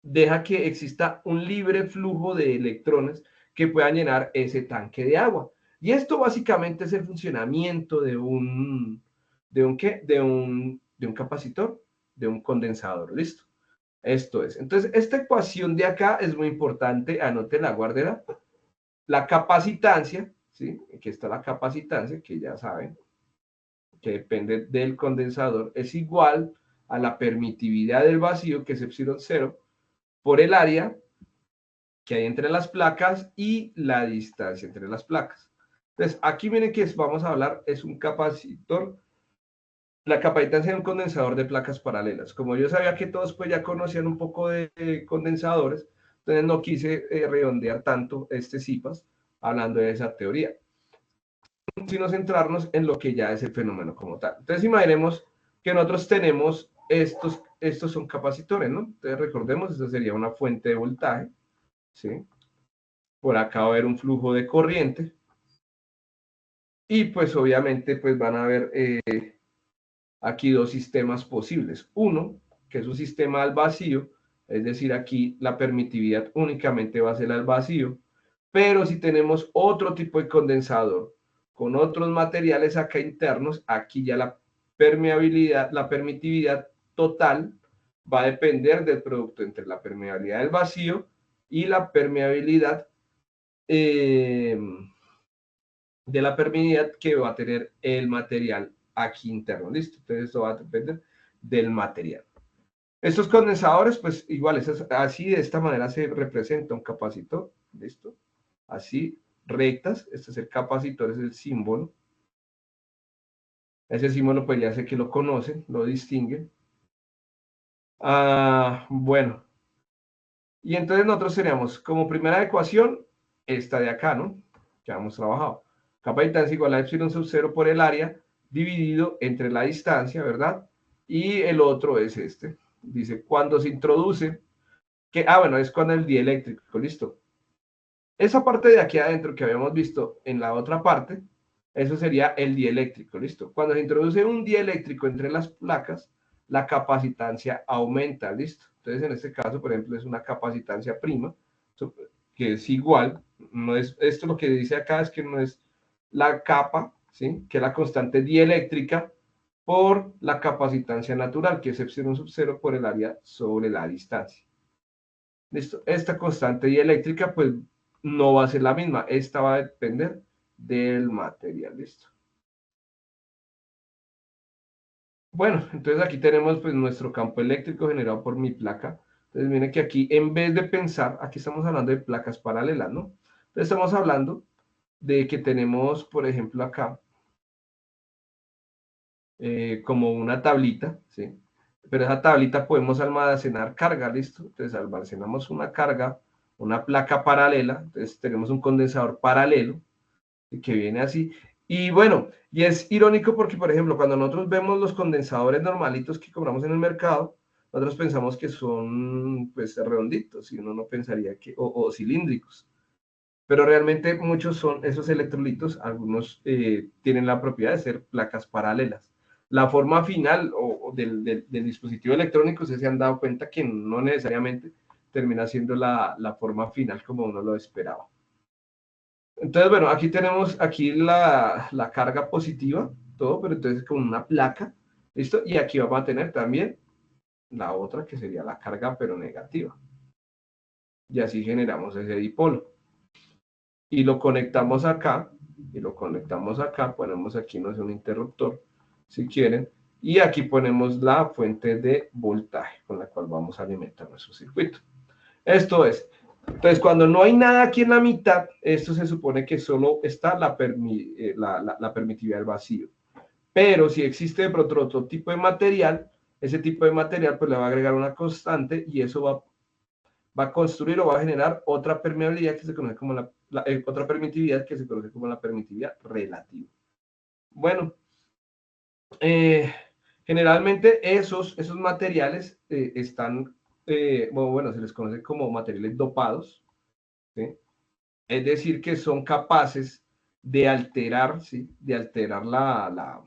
deja que exista un libre flujo de electrones que puedan llenar ese tanque de agua. Y esto básicamente es el funcionamiento ¿qué? De un capacitor, de un condensador. Listo. Esto es. Entonces, esta ecuación de acá es muy importante. Anótenla, guárdela. La capacitancia, ¿sí? Aquí está la capacitancia, que ya saben, que depende del condensador, es igual a la permitividad del vacío, que es epsilon 0, por el área que hay entre las placas y la distancia entre las placas. Entonces, aquí miren que vamos a hablar, es un capacitor, la capacitancia de un condensador de placas paralelas. Como yo sabía que todos pues ya conocían un poco de condensadores, entonces no quise redondear tanto este CIPAS hablando de esa teoría, sino centrarnos en lo que ya es el fenómeno como tal. Entonces imaginemos que nosotros tenemos estos son capacitores, ¿no? Entonces recordemos, esta sería una fuente de voltaje, ¿sí? Por acá va a haber un flujo de corriente y pues obviamente pues van a haber aquí dos sistemas posibles. Uno, que es un sistema al vacío, es decir, aquí la permitividad únicamente va a ser al vacío, pero si tenemos otro tipo de condensador con otros materiales acá internos, aquí ya la permeabilidad, la permitividad total va a depender del producto entre la permeabilidad del vacío y la permeabilidad de la permeabilidad que va a tener el material aquí interno, ¿listo? Entonces esto va a depender del material. Estos condensadores, pues igual, así de esta manera se representa un capacitor, ¿listo? Así, rectas, este es el capacitor, es el símbolo. Ese símbolo pues ya sé que lo conocen, lo distinguen. Bueno, y entonces nosotros teníamos como primera ecuación esta de acá, ¿no? Que hemos trabajado. Capa de distancia igual a epsilon sub 0 por el área dividido entre la distancia, ¿verdad? Y el otro es este. Dice, cuando se introduce, bueno, es con el dieléctrico, listo. Esa parte de aquí adentro que habíamos visto en la otra parte, eso sería el dieléctrico, listo. Cuando se introduce un dieléctrico entre las placas, la capacitancia aumenta, listo. Entonces, en este caso, por ejemplo, es una capacitancia prima, que es igual, no es, esto lo que dice acá es que no es la capa, ¿sí? Que es la constante dieléctrica por la capacitancia natural, que es epsilon sub 0 por el área sobre la distancia. ¿Listo? Esta constante dieléctrica, pues, no va a ser la misma. Esta va a depender del material. ¿Listo? Bueno, entonces aquí tenemos, pues, nuestro campo eléctrico generado por mi placa. Entonces, miren que aquí, en vez de pensar, aquí estamos hablando de placas paralelas, ¿no? Entonces, estamos hablando de que tenemos, por ejemplo, acá, como una tablita, ¿sí? Pero esa tablita podemos almacenar carga, ¿listo? Entonces almacenamos una carga, una placa paralela, entonces tenemos un condensador paralelo que viene así. Y bueno, y es irónico porque, por ejemplo, cuando nosotros vemos los condensadores normalitos que compramos en el mercado, nosotros pensamos que son, pues, redonditos y uno no pensaría que, o cilíndricos. Pero realmente muchos son esos electrolitos, algunos tienen la propiedad de ser placas paralelas. La forma final del dispositivo electrónico, ustedes se han dado cuenta que no necesariamente termina siendo la forma final como uno lo esperaba. Entonces, bueno, aquí tenemos aquí la carga positiva, todo, pero entonces con una placa, ¿listo? Y aquí vamos a tener también la otra que sería la carga, pero negativa. Y así generamos ese dipolo. Y lo conectamos acá, ponemos aquí, no es un interruptor, si quieren, y aquí ponemos la fuente de voltaje con la cual vamos a alimentar nuestro circuito. Esto es, entonces cuando no hay nada aquí en la mitad, esto se supone que solo está la permitividad del vacío. Pero si existe de pronto otro tipo de material, ese tipo de material pues le va a agregar una constante y eso va a construir o va a generar otra permeabilidad que se conoce como otra permitividad que se conoce como la permitividad relativa. Bueno, generalmente esos materiales están, bueno, se les conoce como materiales dopados, ¿sí? Es decir, que son capaces de alterar, ¿sí? De alterar la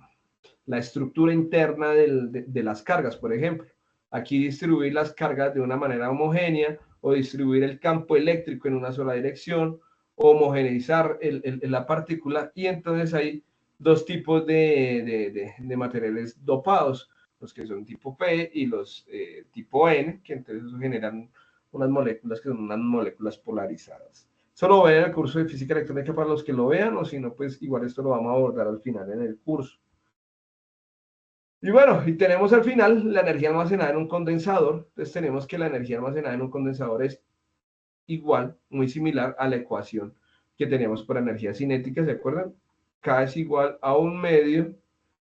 estructura interna de las cargas, por ejemplo. Aquí distribuir las cargas de una manera homogénea o distribuir el campo eléctrico en una sola dirección, homogeneizar la partícula, y entonces hay dos tipos de materiales dopados, los que son tipo P y los tipo N, que entonces generan unas moléculas que son unas moléculas polarizadas. Eso lo ven en el curso de física electrónica para los que lo vean, o si no, pues igual esto lo vamos a abordar al final en el curso. Y bueno, y tenemos al final la energía almacenada en un condensador. Entonces tenemos que la energía almacenada en un condensador es igual, muy similar a la ecuación que teníamos para energía cinética, ¿se acuerdan? K es igual a 1/2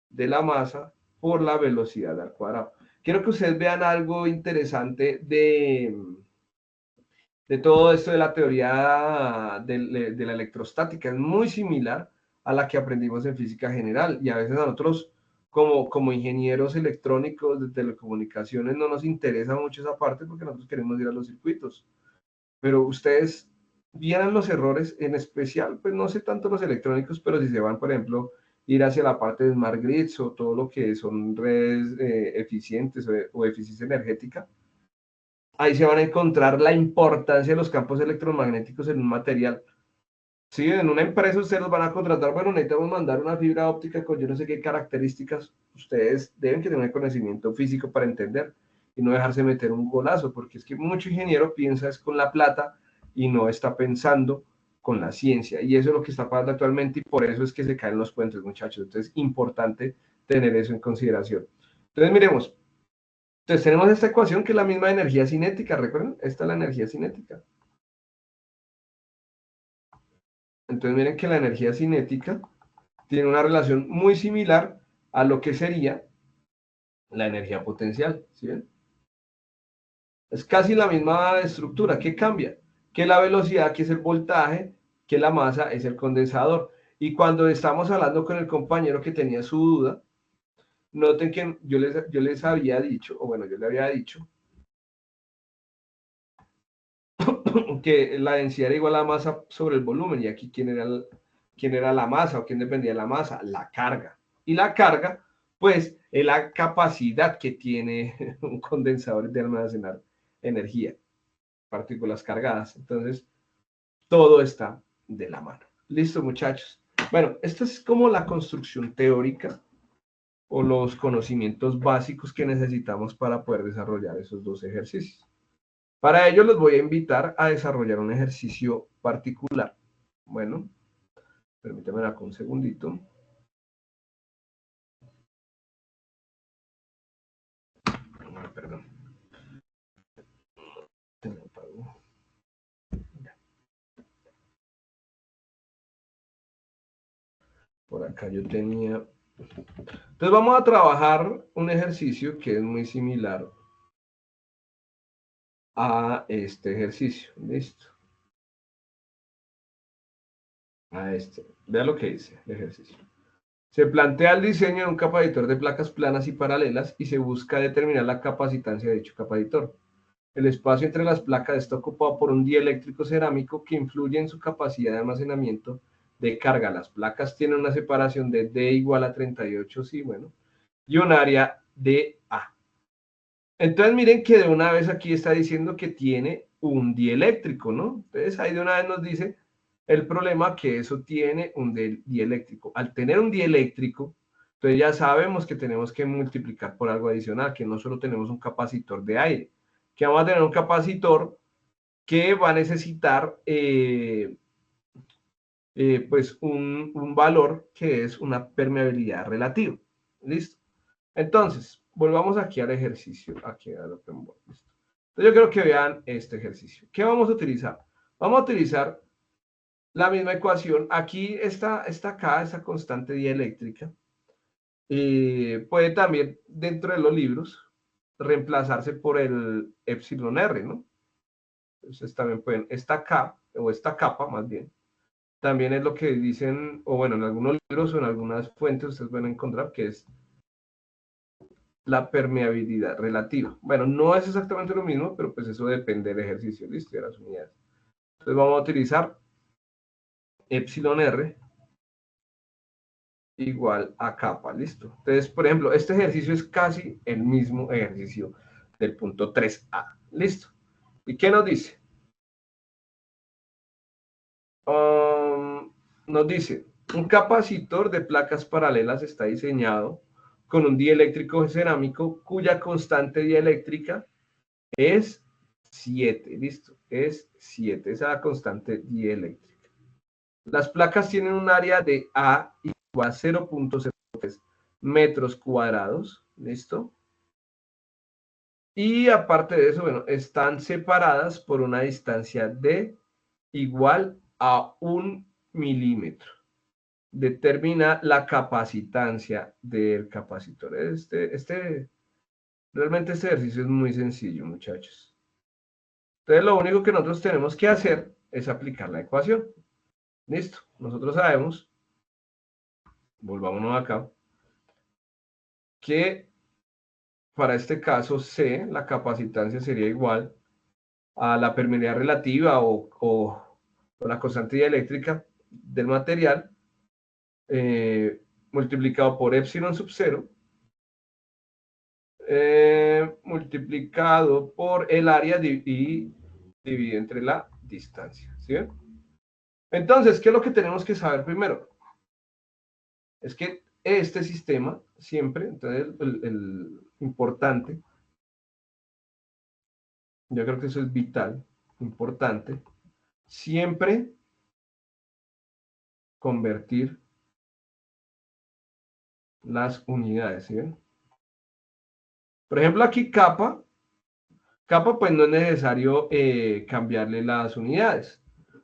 de la masa por la velocidad al cuadrado. Quiero que ustedes vean algo interesante de todo esto de la teoría de la electrostática. Es muy similar a la que aprendimos en física general, y a veces a nosotros como ingenieros electrónicos de telecomunicaciones no nos interesa mucho esa parte porque nosotros queremos ir a los circuitos. Pero ustedes vieran los errores, en especial, pues no sé tanto los electrónicos, pero si se van, por ejemplo, ir hacia la parte de smart grids o todo lo que son redes eficientes o eficiencia energética, ahí se van a encontrar la importancia de los campos electromagnéticos en un material. Sí, en una empresa ustedes los van a contratar, bueno, necesitamos mandar una fibra óptica con yo no sé qué características, ustedes deben que tener conocimiento físico para entender y no dejarse meter un golazo, porque es que mucho ingeniero piensa es con la plata y no está pensando con la ciencia. Y eso es lo que está pasando actualmente y por eso es que se caen los puentes, muchachos. Entonces, importante tener eso en consideración. Entonces, miremos. Entonces, tenemos esta ecuación que es la misma energía cinética, ¿recuerdan? Esta es la energía cinética. Entonces, miren que la energía cinética tiene una relación muy similar a lo que sería la energía potencial, ¿sí ven? Es casi la misma estructura. ¿Qué cambia? Que la velocidad, que es el voltaje, que la masa es el condensador. Y cuando estamos hablando con el compañero que tenía su duda, noten que yo les había dicho, o bueno, yo le había dicho, que la densidad era igual a la masa sobre el volumen. Y aquí, ¿quién era la masa o quién dependía de la masa? La carga. Y la carga, pues, es la capacidad que tiene un condensador de almacenar energía, partículas cargadas. Entonces, todo está de la mano. Listo, muchachos. Bueno, esto es como la construcción teórica o los conocimientos básicos que necesitamos para poder desarrollar esos dos ejercicios. Para ello los voy a invitar a desarrollar un ejercicio particular. Bueno, permítanme acá un segundito. Perdón. Por acá yo tenía. Entonces vamos a trabajar un ejercicio que es muy similar a este ejercicio. Listo. A este. Vea lo que dice el ejercicio. Se plantea el diseño de un capacitor de placas planas y paralelas y se busca determinar la capacitancia de dicho capacitor. El espacio entre las placas está ocupado por un dieléctrico cerámico que influye en su capacidad de almacenamiento de carga. Las placas tienen una separación de D igual a 38, sí, bueno, y un área de A. Entonces miren que de una vez aquí está diciendo que tiene un dieléctrico, ¿no? Entonces ahí de una vez nos dice el problema que eso tiene un dieléctrico. Al tener un dieléctrico, entonces ya sabemos que tenemos que multiplicar por algo adicional, que no solo tenemos un capacitor de aire, que vamos a tener un capacitor que va a necesitar pues un valor que es una permeabilidad relativa. ¿Listo? Entonces, volvamos aquí al ejercicio, aquí al Open Board. ¿Listo? Entonces yo quiero que vean este ejercicio. ¿Qué vamos a utilizar? Vamos a utilizar la misma ecuación. Aquí está acá, esa constante dieléctrica. Puede también, dentro de los libros, reemplazarse por el epsilon R, ¿no? Entonces también pueden, esta K, o esta capa más bien, también es lo que dicen, o bueno, en algunos libros o en algunas fuentes ustedes van a encontrar que es la permeabilidad relativa. Bueno, no es exactamente lo mismo, pero pues eso depende del ejercicio, listo, de las unidades. Entonces vamos a utilizar epsilon R igual a capa, listo. Entonces, por ejemplo, este ejercicio es casi el mismo ejercicio del punto 3A, listo. ¿Y qué nos dice? Nos dice, un capacitor de placas paralelas está diseñado con un dieléctrico cerámico cuya constante dieléctrica es 7, listo, es 7, esa es la constante dieléctrica. Las placas tienen un área de A igual a 0.03 metros cuadrados, listo. Y aparte de eso, bueno, están separadas por una distancia de igual a 1 milímetro. Determina la capacitancia del capacitor. Realmente este ejercicio es muy sencillo, muchachos. Entonces, lo único que nosotros tenemos que hacer es aplicar la ecuación. Listo. Nosotros sabemos, volvámonos acá, que para este caso C, la capacitancia sería igual a la permeabilidad relativa o la constante dieléctrica del material multiplicado por epsilon sub 0 multiplicado por el área y dividido entre la distancia. ¿Sí ven? Entonces, ¿qué es lo que tenemos que saber primero? Es que este sistema siempre, entonces el importante, yo creo que eso es vital, importante, siempre convertir las unidades, ¿sí ven? Por ejemplo, aquí capa pues no es necesario cambiarle las unidades.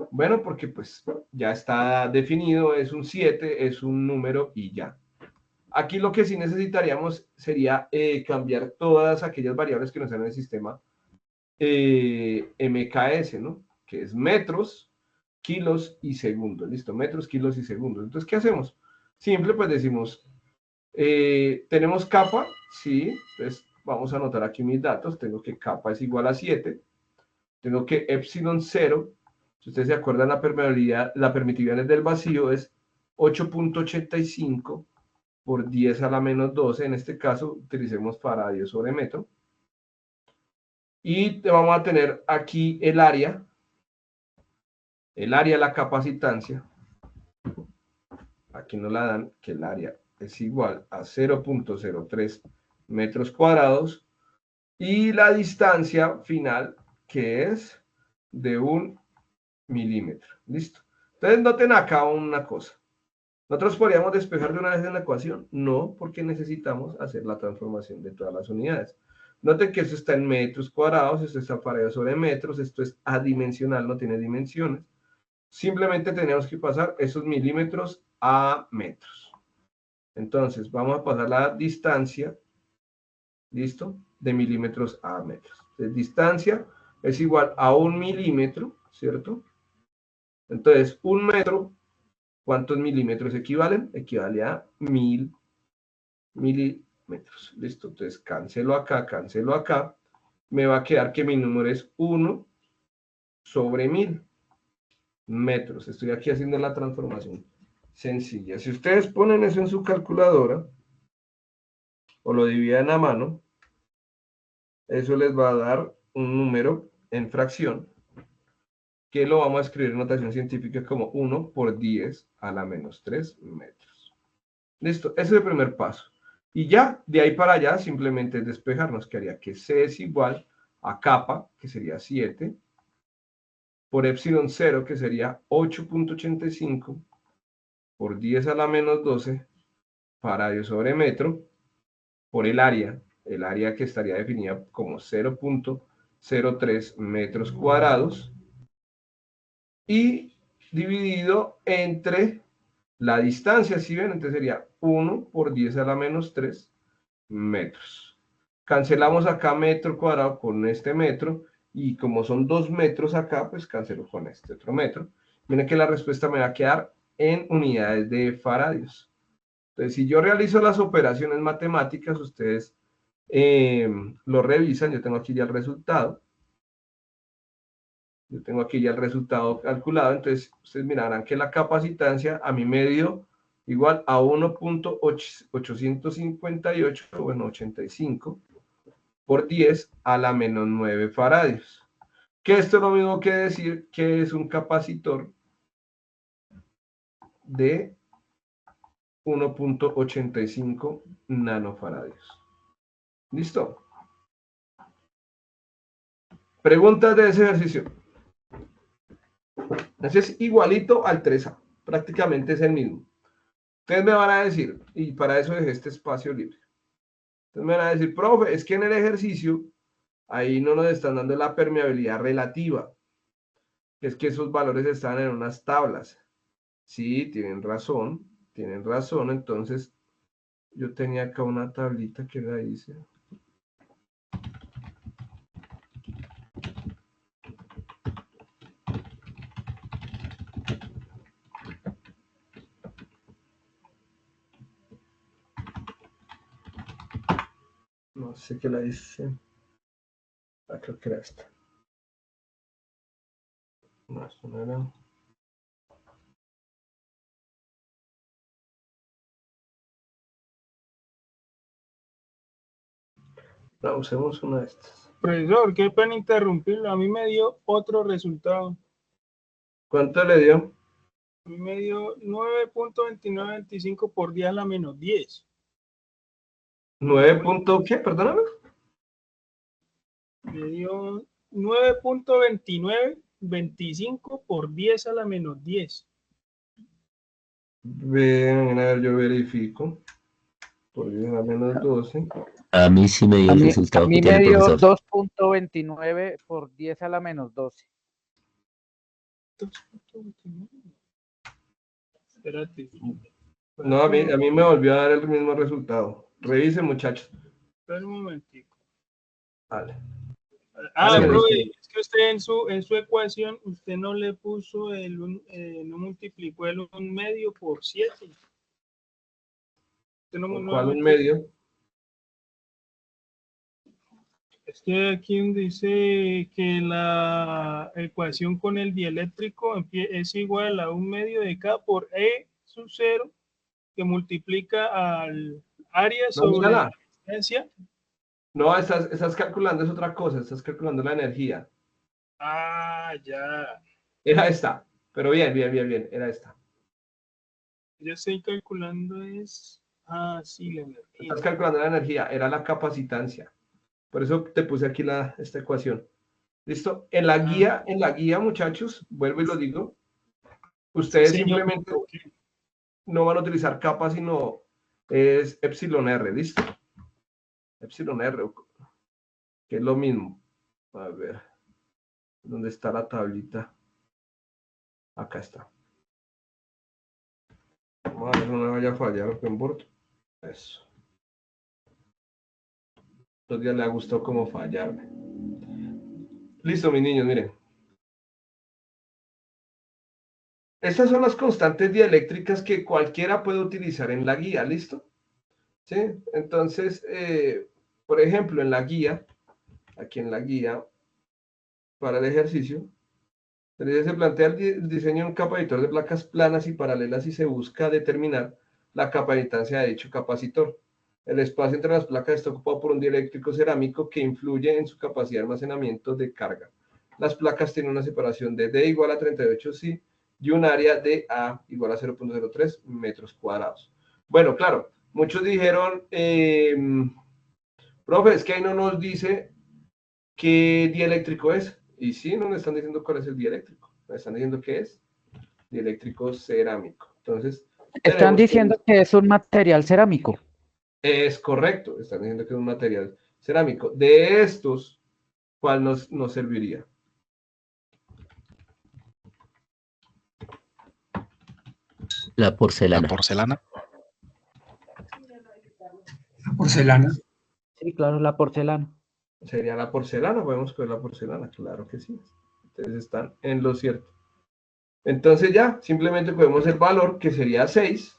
Bueno, porque pues ya está definido, es un 7, es un número y ya. Aquí lo que sí necesitaríamos sería cambiar todas aquellas variables que nos dan en el sistema MKS, ¿no? Que es metros, kilos y segundos. Listo, metros, kilos y segundos. Entonces, ¿qué hacemos? Simple, pues decimos, tenemos capa, sí, entonces vamos a anotar aquí mis datos. Tengo que capa es igual a 7. Tengo que epsilon 0, si ustedes se acuerdan, la permeabilidad, la permitividad del vacío es 8.85 por 10 a la menos 12. En este caso, utilicemos faradio sobre metro. Y vamos a tener aquí el área, la capacitancia. Aquí nos la dan, que el área es igual a 0.03 metros cuadrados. Y la distancia final, que es de 1 milímetro. Listo. Entonces noten acá una cosa. ¿Nosotros podríamos despejar de una vez en la ecuación? No, porque necesitamos hacer la transformación de todas las unidades. Noten que esto está en metros cuadrados, esto está parado sobre metros, esto es adimensional, no tiene dimensiones. Simplemente tenemos que pasar esos milímetros a metros. Entonces, vamos a pasar la distancia, ¿listo? De milímetros a metros. Entonces, distancia es igual a 1 milímetro, ¿cierto? Entonces, 1 metro, ¿cuántos milímetros equivalen? Equivale a 1000 milímetros. Listo, entonces cancelo acá. Me va a quedar que mi número es 1 sobre 1000 metros. Estoy aquí haciendo la transformación sencilla. Si ustedes ponen eso en su calculadora o lo dividen a mano, eso les va a dar un número en fracción que lo vamos a escribir en notación científica como 1 por 10 a la menos 3 metros. Listo, ese es el primer paso. Y ya, de ahí para allá, simplemente es despejarnos, que haría que C es igual a capa, que sería 7, por epsilon 0, que sería 8.85, por 10 a la menos 12, faradio sobre metro, por el área que estaría definida como 0.03 metros cuadrados, y dividido entre la distancia, ¿sí ven? Entonces sería 1 por 10 a la menos 3 metros. Cancelamos acá metro cuadrado con este metro, y como son 2 metros acá, pues cancelo con este otro metro. Miren que la respuesta me va a quedar en unidades de faradios. Entonces, si yo realizo las operaciones matemáticas, ustedes lo revisan. Yo tengo aquí ya el resultado. Yo tengo aquí ya el resultado calculado. Entonces, ustedes mirarán que la capacitancia a mí me dio igual a 1.858, bueno, 85, por 10 a la menos 9 faradios. Que esto es lo mismo que decir que es un capacitor de 1.85 nanofaradios. ¿Listo? Preguntas de ese ejercicio. Ese es igualito al 3A. Prácticamente es el mismo. Ustedes me van a decir, y para eso dejé este espacio libre. Ustedes me van a decir, profe, es que en el ejercicio ahí no nos están dando la permeabilidad relativa. Es que esos valores están en unas tablas. Sí, tienen razón. Entonces, yo tenía acá una tablita que la hice. No sé qué la hice. Ah, creo que era esta. No, esto no era. No, usemos una de estas. Profesor, qué pena interrumpirlo. A mí me dio otro resultado. ¿Cuánto le dio? A mí me dio 9.2925 por 10 a la menos 10. 9 punto, ¿qué? Perdóname. Me dio 9.2925 por 10 a la menos 10. Ven, a ver, yo verifico. Por 10 a menos 12. A mí sí me dio A el mí, a resultado que mí tiene me el dio profesor. 2.29 por 10 a la menos 12. Espérate. No, a mí me volvió a dar el mismo resultado. Revisen, muchachos. Espera un momentico. Vale. Ah, Vale, profe, es que usted en su ecuación, usted no le puso no multiplicó el 1/2 por 7. Usted ¿Por cuál un medio? Es que aquí dice que la ecuación con el dieléctrico es igual a 1/2 de K por E sub 0 que multiplica al área No, sobre la mírala. distancia. No, estás calculando, es otra cosa. Estás calculando la energía. Ah, ya. Era esta. Pero bien, era esta. Yo estoy calculando es. Ah, sí, la energía. Estás calculando la energía. Era la capacitancia. Por eso te puse aquí esta ecuación. ¿Listo? En la guía, muchachos, vuelvo y lo digo, ustedes Señor, simplemente no van a utilizar capa, sino es epsilon R, ¿listo? Epsilon R, que es lo mismo. A ver, ¿dónde está la tablita? Acá está. Vamos a ver, no me vaya a fallar open board. Eso. Estos días le ha gustado como fallarme. Listo, mis niños, miren. Estas son las constantes dieléctricas que cualquiera puede utilizar en la guía, ¿listo? ¿Sí? Entonces, por ejemplo, en la guía, aquí en la guía, para el ejercicio, se plantea el diseño de un capacitor de placas planas y paralelas y se busca determinar la capacitancia de dicho capacitor. El espacio entre las placas está ocupado por un dieléctrico cerámico que influye en su capacidad de almacenamiento de carga. Las placas tienen una separación de D igual a 38 Si y un área de A igual a 0.03 metros cuadrados. Bueno, claro, muchos dijeron, profe, es que ahí no nos dice qué dieléctrico es. Y sí, no me están diciendo cuál es el dieléctrico. Me están diciendo qué es dieléctrico cerámico. Entonces, Están tenemos diciendo que es un material cerámico. es correcto, están diciendo que es un material cerámico. De estos, ¿cuál nos serviría? La porcelana. La porcelana. La porcelana. Sí, claro, la porcelana. Sería la porcelana, podemos coger la porcelana, claro que sí. Ustedes están en lo cierto. Entonces ya, simplemente cogemos el valor, que sería 6,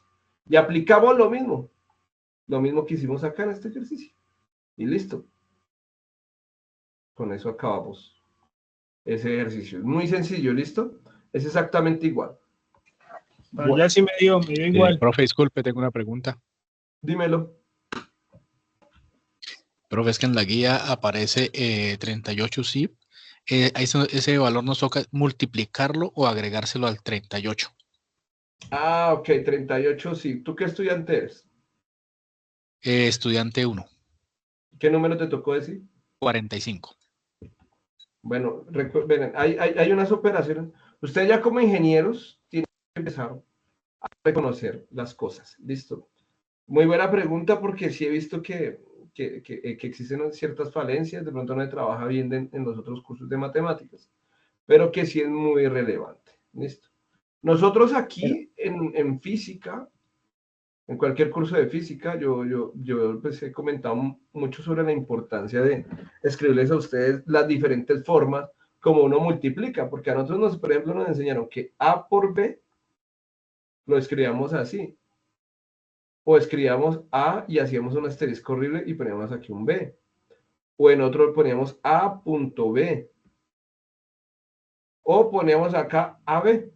y aplicamos lo mismo que hicimos acá en este ejercicio. Y listo. Con eso acabamos ese ejercicio. Es muy sencillo, ¿listo? Es exactamente igual. Bueno, ya sí me dio igual. Profe, disculpe, tengo una pregunta. Dímelo. Profe, es que en la guía aparece 38 SIP. Ese valor nos toca multiplicarlo o agregárselo al 38. Ah, ok, 38, sí. ¿Tú qué estudiante eres? Estudiante 1, ¿Qué número te tocó decir? 45. Bueno, recuerden, hay unas operaciones. Ustedes ya como ingenieros tienen que empezar a reconocer las cosas. Listo. Muy buena pregunta porque sí he visto que existen ciertas falencias, de pronto no se trabaja bien en los otros cursos de matemáticas, pero que sí es muy relevante. Listo. Nosotros aquí en física, en cualquier curso de física, yo pues he comentado mucho sobre la importancia de escribirles a ustedes las diferentes formas como uno multiplica, porque a nosotros, por ejemplo, nos enseñaron que A por B lo escribíamos así, o escribíamos A y hacíamos un asterisco horrible y poníamos aquí un B, o en otro poníamos A punto B, o poníamos acá AB.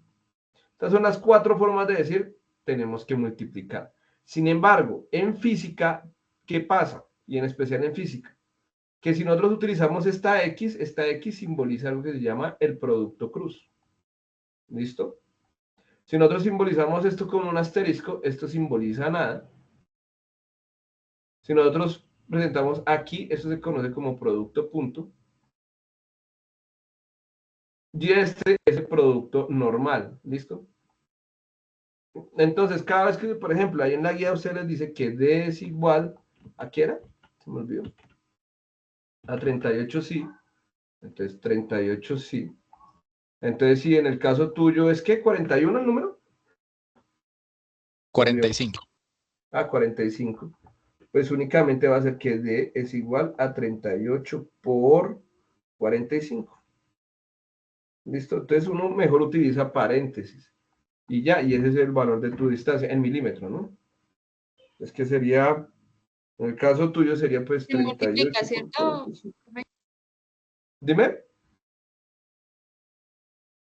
Estas son las 4 formas de decir tenemos que multiplicar. Sin embargo, en física, ¿qué pasa? Y en especial en física, que si nosotros utilizamos esta X simboliza algo que se llama el producto cruz. ¿Listo? Si nosotros simbolizamos esto con un asterisco, esto simboliza nada. Si nosotros presentamos aquí, esto se conoce como producto punto. Y este es el producto normal. ¿Listo? Entonces, cada vez que, por ejemplo, ahí en la guía usted les dice que D es igual, ¿a qué era? Se me olvidó. A 38 sí. Entonces, 38 sí. Entonces, si en el caso tuyo es que 41 el número. 45. A 45. Pues únicamente va a ser que D es igual a 38 por 45. ¿Listo? Entonces uno mejor utiliza paréntesis. Y ya, y ese es el valor de tu distancia en milímetros, ¿no? Es que sería, en el caso tuyo sería pues Se multiplica, 38 por ¿cierto? 45. Dime.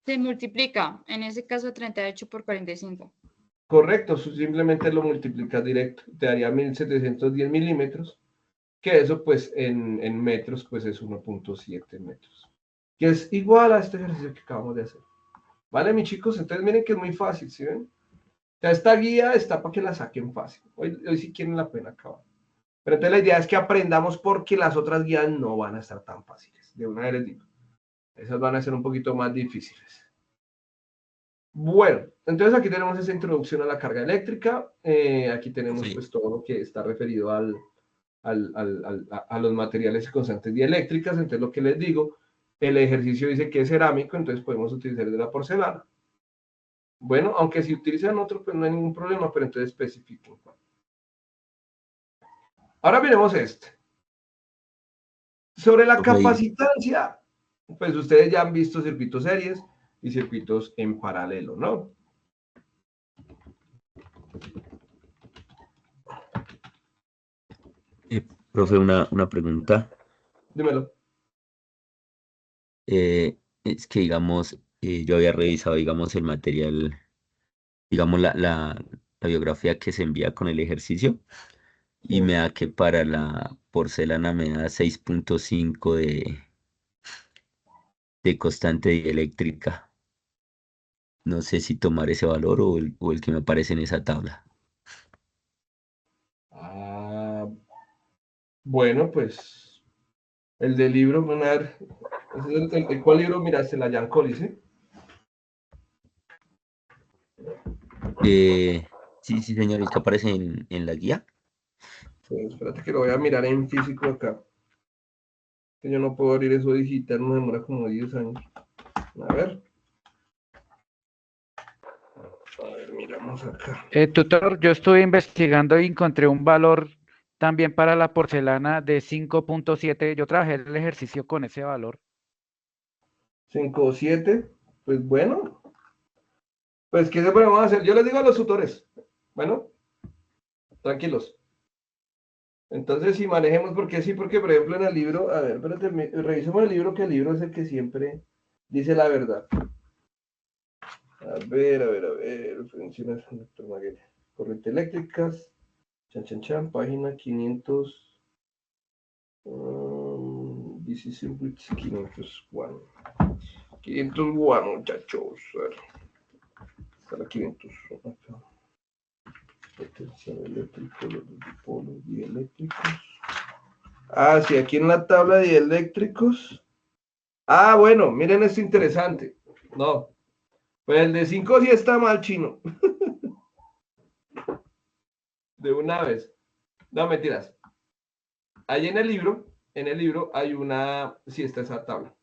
Se multiplica, en ese caso 38 por 45. Correcto, simplemente lo multiplicas directo. Te daría 1710 milímetros, que eso pues en metros pues es 1.7 metros. Que es igual a este ejercicio que acabamos de hacer. ¿Vale, mis chicos? Entonces miren que es muy fácil, ¿sí ven? O sea, esta guía está para que la saquen fácil. Hoy sí quieren la pena acabar. Pero entonces la idea es que aprendamos porque las otras guías no van a estar tan fáciles. De una vez les digo. Esas van a ser un poquito más difíciles. Bueno, entonces aquí tenemos esa introducción a la carga eléctrica. Aquí tenemos Sí. pues todo lo que está referido a los materiales y constantes dieléctricas. Entonces lo que les digo, el ejercicio dice que es cerámico, entonces podemos utilizar de la porcelana. Bueno, aunque si utilizan otro, pues no hay ningún problema, pero entonces especifiquen. Ahora miremos este. Sobre la Ok. capacitancia, pues ustedes ya han visto circuitos series y circuitos en paralelo, ¿no? Profe, una pregunta. Dímelo. Es que, digamos, yo había revisado, digamos, el material, digamos, la biografía que se envía con el ejercicio y me da que para la porcelana me da 6.5 de constante dieléctrica. No sé si tomar ese valor o el que me aparece en esa tabla. Ah, bueno, pues el del libro, van a ver, ¿cuál libro miraste? La Jan Collins, ¿sí? Sí, sí, señor, el que aparece en la guía. Pues, espérate que lo voy a mirar en físico acá. Que yo no puedo abrir eso digital, me demora como 10 años. A ver, miramos acá. Tutor, yo estuve investigando y encontré un valor también para la porcelana de 5.7. Yo trabajé el ejercicio con ese valor. 5 o 7, pues bueno. Pues, ¿qué se podemos hacer? Yo les digo a los tutores. Bueno, tranquilos. Entonces, si manejemos, porque sí, porque por ejemplo en el libro, a ver, espérate, revisemos el libro, que el libro es el que siempre dice la verdad. A ver, funciones electromagnéticas, corrientes eléctricas, chan, página 500, 16 501. 501, muchachos. A ver, está la 500. Acá. Potencial eléctrico, los dipolos dieléctricos. Ah, sí, aquí en la tabla de dieléctricos. Ah, bueno, miren esto interesante. No, pues el de 5 sí está mal, chino. De una vez. No, mentiras. Ahí en el libro hay una, sí está esa tabla.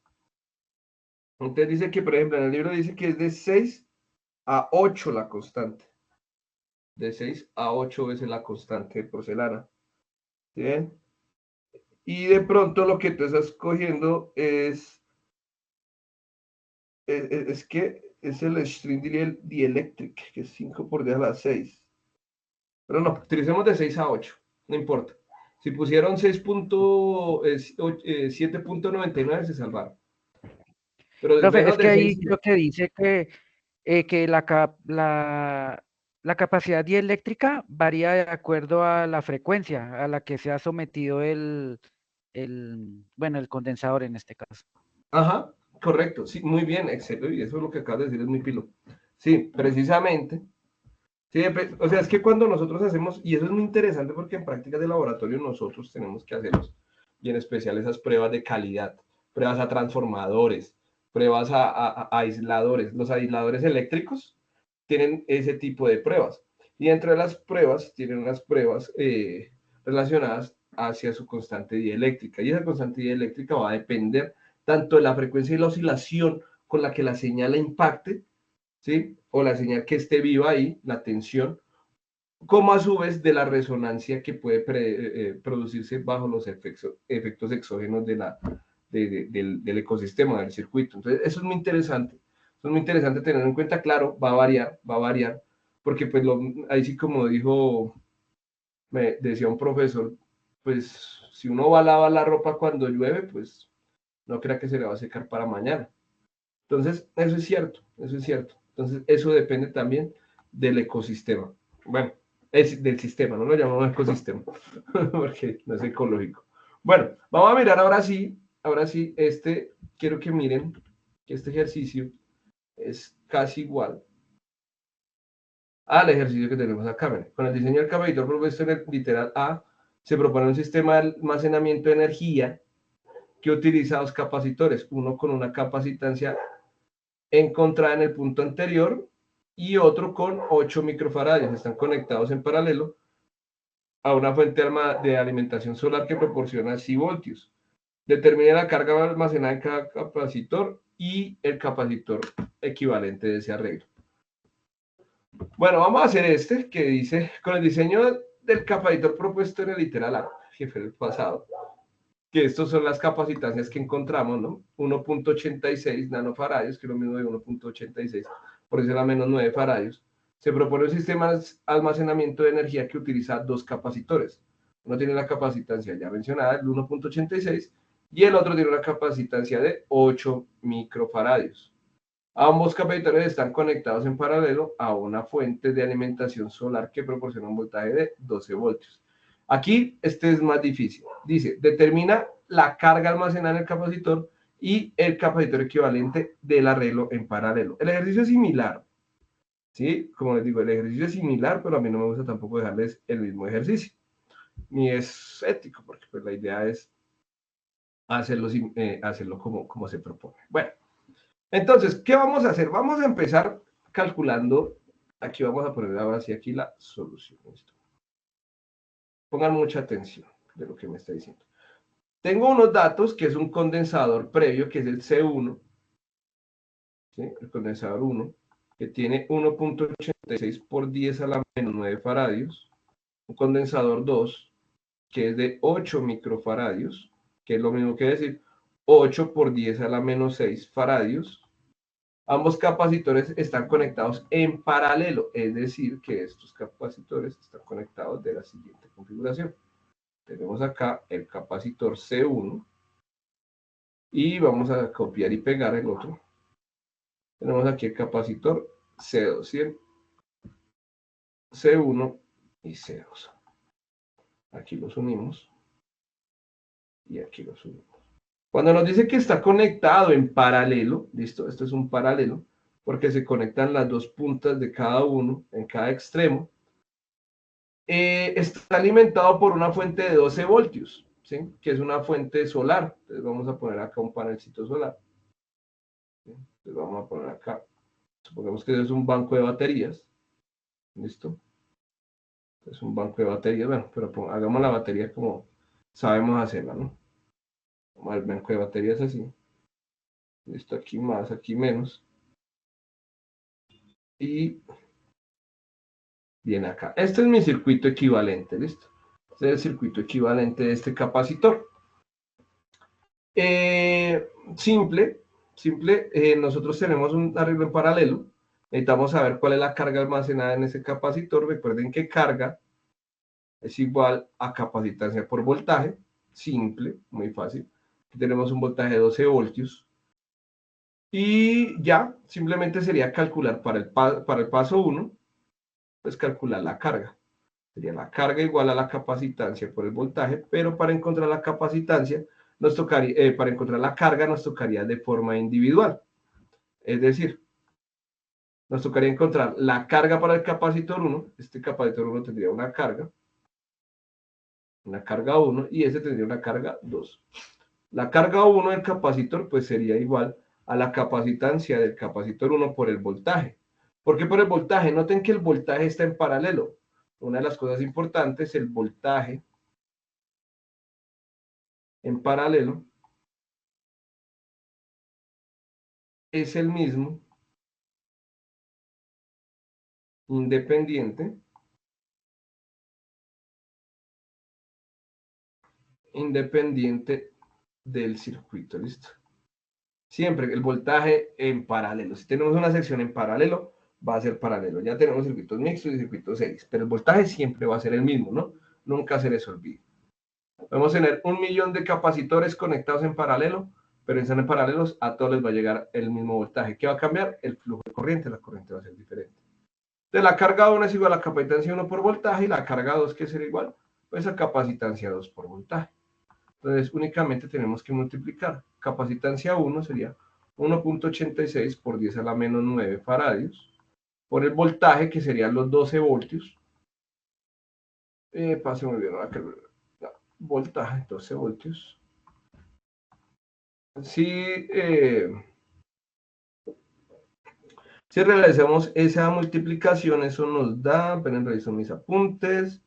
Entonces dice que, por ejemplo, en el libro dice que es de 6 a 8 la constante. De 6 a 8 veces la constante de porcelana. ¿Sí ven? Y de pronto lo que tú estás cogiendo es que es el string dielectric, que es 5 por 10 a la 6. Pero no, utilicemos de 6 a 8, no importa. Si pusieron 7.99 se salvaron. Pero Profe, menos es que de ahí 6. lo que dice que la capacidad dieléctrica varía de acuerdo a la frecuencia a la que se ha sometido bueno, el condensador en este caso. Ajá, correcto, sí, muy bien, excelente, y eso es lo que acabas de decir, es muy pilo. Sí, precisamente. Sí, o sea, es que cuando nosotros hacemos, y eso es muy interesante porque en prácticas de laboratorio nosotros tenemos que hacerlos, y en especial esas pruebas de calidad, pruebas a transformadores, pruebas a aisladores, los aisladores eléctricos, tienen ese tipo de pruebas. Y dentro de las pruebas, tienen unas pruebas relacionadas hacia su constante dieléctrica. Y esa constante dieléctrica va a depender tanto de la frecuencia y la oscilación con la que la señal impacte, ¿sí? O la señal que esté viva ahí, la tensión, como a su vez de la resonancia que puede producirse bajo los efectos exógenos del ecosistema, del circuito. Entonces, eso es muy interesante. Eso es muy interesante tener en cuenta, claro, va a variar, porque pues ahí sí como me decía un profesor, pues si uno va a lavar la ropa cuando llueve, pues no crea que se le va a secar para mañana. Entonces, eso es cierto, eso es cierto. Entonces, eso depende también del ecosistema. Bueno, es del sistema, no lo llamamos ecosistema, porque no es ecológico. Bueno, vamos a mirar ahora sí, quiero que miren que este ejercicio es casi igual al ejercicio que tenemos acá. Miren. Con el diseño del capacitor propuesto en el literal A, se propone un sistema de almacenamiento de energía que utiliza dos capacitores, uno con una capacitancia encontrada en el punto anterior y otro con 8 microfaradios. Están conectados en paralelo a una fuente de alimentación solar que proporciona 6 voltios. Determine la carga almacenada en cada capacitor y el capacitor equivalente de ese arreglo. Bueno, vamos a hacer este que dice, con el diseño del capacitor propuesto en el literal A, que fue el pasado, que estas son las capacitancias que encontramos, ¿no? 1.86 nanofaradios, que es lo mismo de 1.86, por eso era menos 9 faradios. Se propone un sistema de almacenamiento de energía que utiliza dos capacitores. Uno tiene la capacitancia ya mencionada, el 1.86, y el otro tiene una capacitancia de 8 microfaradios. Ambos capacitores están conectados en paralelo a una fuente de alimentación solar que proporciona un voltaje de 12 voltios. Aquí este es más difícil. Dice, determina la carga almacenada en el capacitor y el capacitor equivalente del arreglo en paralelo. El ejercicio es similar, ¿sí? Como les digo, el ejercicio es similar, pero a mí no me gusta tampoco dejarles el mismo ejercicio. Ni es ético, porque pues la idea es hacerlo como se propone. Bueno, entonces, ¿qué vamos a hacer? Vamos a empezar calculando. Aquí vamos a poner ahora sí aquí la solución. ¿Listo? Pongan mucha atención de lo que me está diciendo. Tengo unos datos que es un condensador previo, que es el C1, ¿sí? El condensador 1, que tiene 1.86 por 10 a la menos 9 faradios. Un condensador 2, que es de 8 microfaradios, que es lo mismo que decir 8 por 10 a la menos 6 faradios. Ambos capacitores están conectados en paralelo, es decir, que estos capacitores están conectados de la siguiente configuración. Tenemos acá el capacitor C1 y vamos a copiar y pegar el otro. Tenemos aquí el capacitor C2, ¿sí? C1 y C2. Aquí los unimos y aquí los unimos. Cuando nos dice que está conectado en paralelo, listo, esto es un paralelo, porque se conectan las dos puntas de cada uno en cada extremo, está alimentado por una fuente de 12 voltios, ¿sí? Que es una fuente solar. Entonces vamos a poner acá un panelcito solar. ¿Sí? Entonces vamos a poner acá, supongamos que es un banco de baterías, ¿listo? Es un banco de baterías, bueno, pero hagamos la batería como sabemos hacerla, ¿no? Vamos al banco de baterías así. Listo, aquí más, aquí menos. Y viene acá. Este es mi circuito equivalente, ¿listo? Este es el circuito equivalente de este capacitor. Simple, nosotros tenemos un arreglo en paralelo. Necesitamos saber cuál es la carga almacenada en ese capacitor. Recuerden que carga es igual a capacitancia por voltaje. Simple, muy fácil. Aquí tenemos un voltaje de 12 voltios. Y ya, simplemente sería calcular para el paso 1, pues calcular la carga. Sería la carga igual a la capacitancia por el voltaje, pero para encontrar la capacitancia, nos tocaría, para encontrar la carga, nos tocaría de forma individual. Es decir, nos tocaría encontrar la carga para el capacitor 1. Este capacitor 1 tendría una carga 1, y este tendría una carga 2. La carga 1 del capacitor, pues sería igual a la capacitancia del capacitor 1 por el voltaje. ¿Por qué por el voltaje? Noten que el voltaje está en paralelo. Una de las cosas importantes, el voltaje en paralelo es el mismo, independiente del circuito, ¿listo? Siempre el voltaje en paralelo. Si tenemos una sección en paralelo, va a ser paralelo. Ya tenemos circuitos mixtos y circuitos series, pero el voltaje siempre va a ser el mismo, ¿no? Nunca se les olvide. Podemos tener 1.000.000 de capacitores conectados en paralelo, pero están en paralelos, a todos les va a llegar el mismo voltaje. ¿Qué va a cambiar? El flujo de corriente, la corriente va a ser diferente. Entonces la carga 1 es igual a la capacitancia 1 por voltaje, y la carga 2, ¿qué será igual? Pues a capacitancia 2 por voltaje. Entonces únicamente tenemos que multiplicar. Capacitancia 1 sería 1.86 por 10 a la menos 9 faradios, por el voltaje, que serían los 12 voltios. Pase muy bien, voltaje, 12 voltios. Si realizamos esa multiplicación, eso nos da, ven, reviso mis apuntes,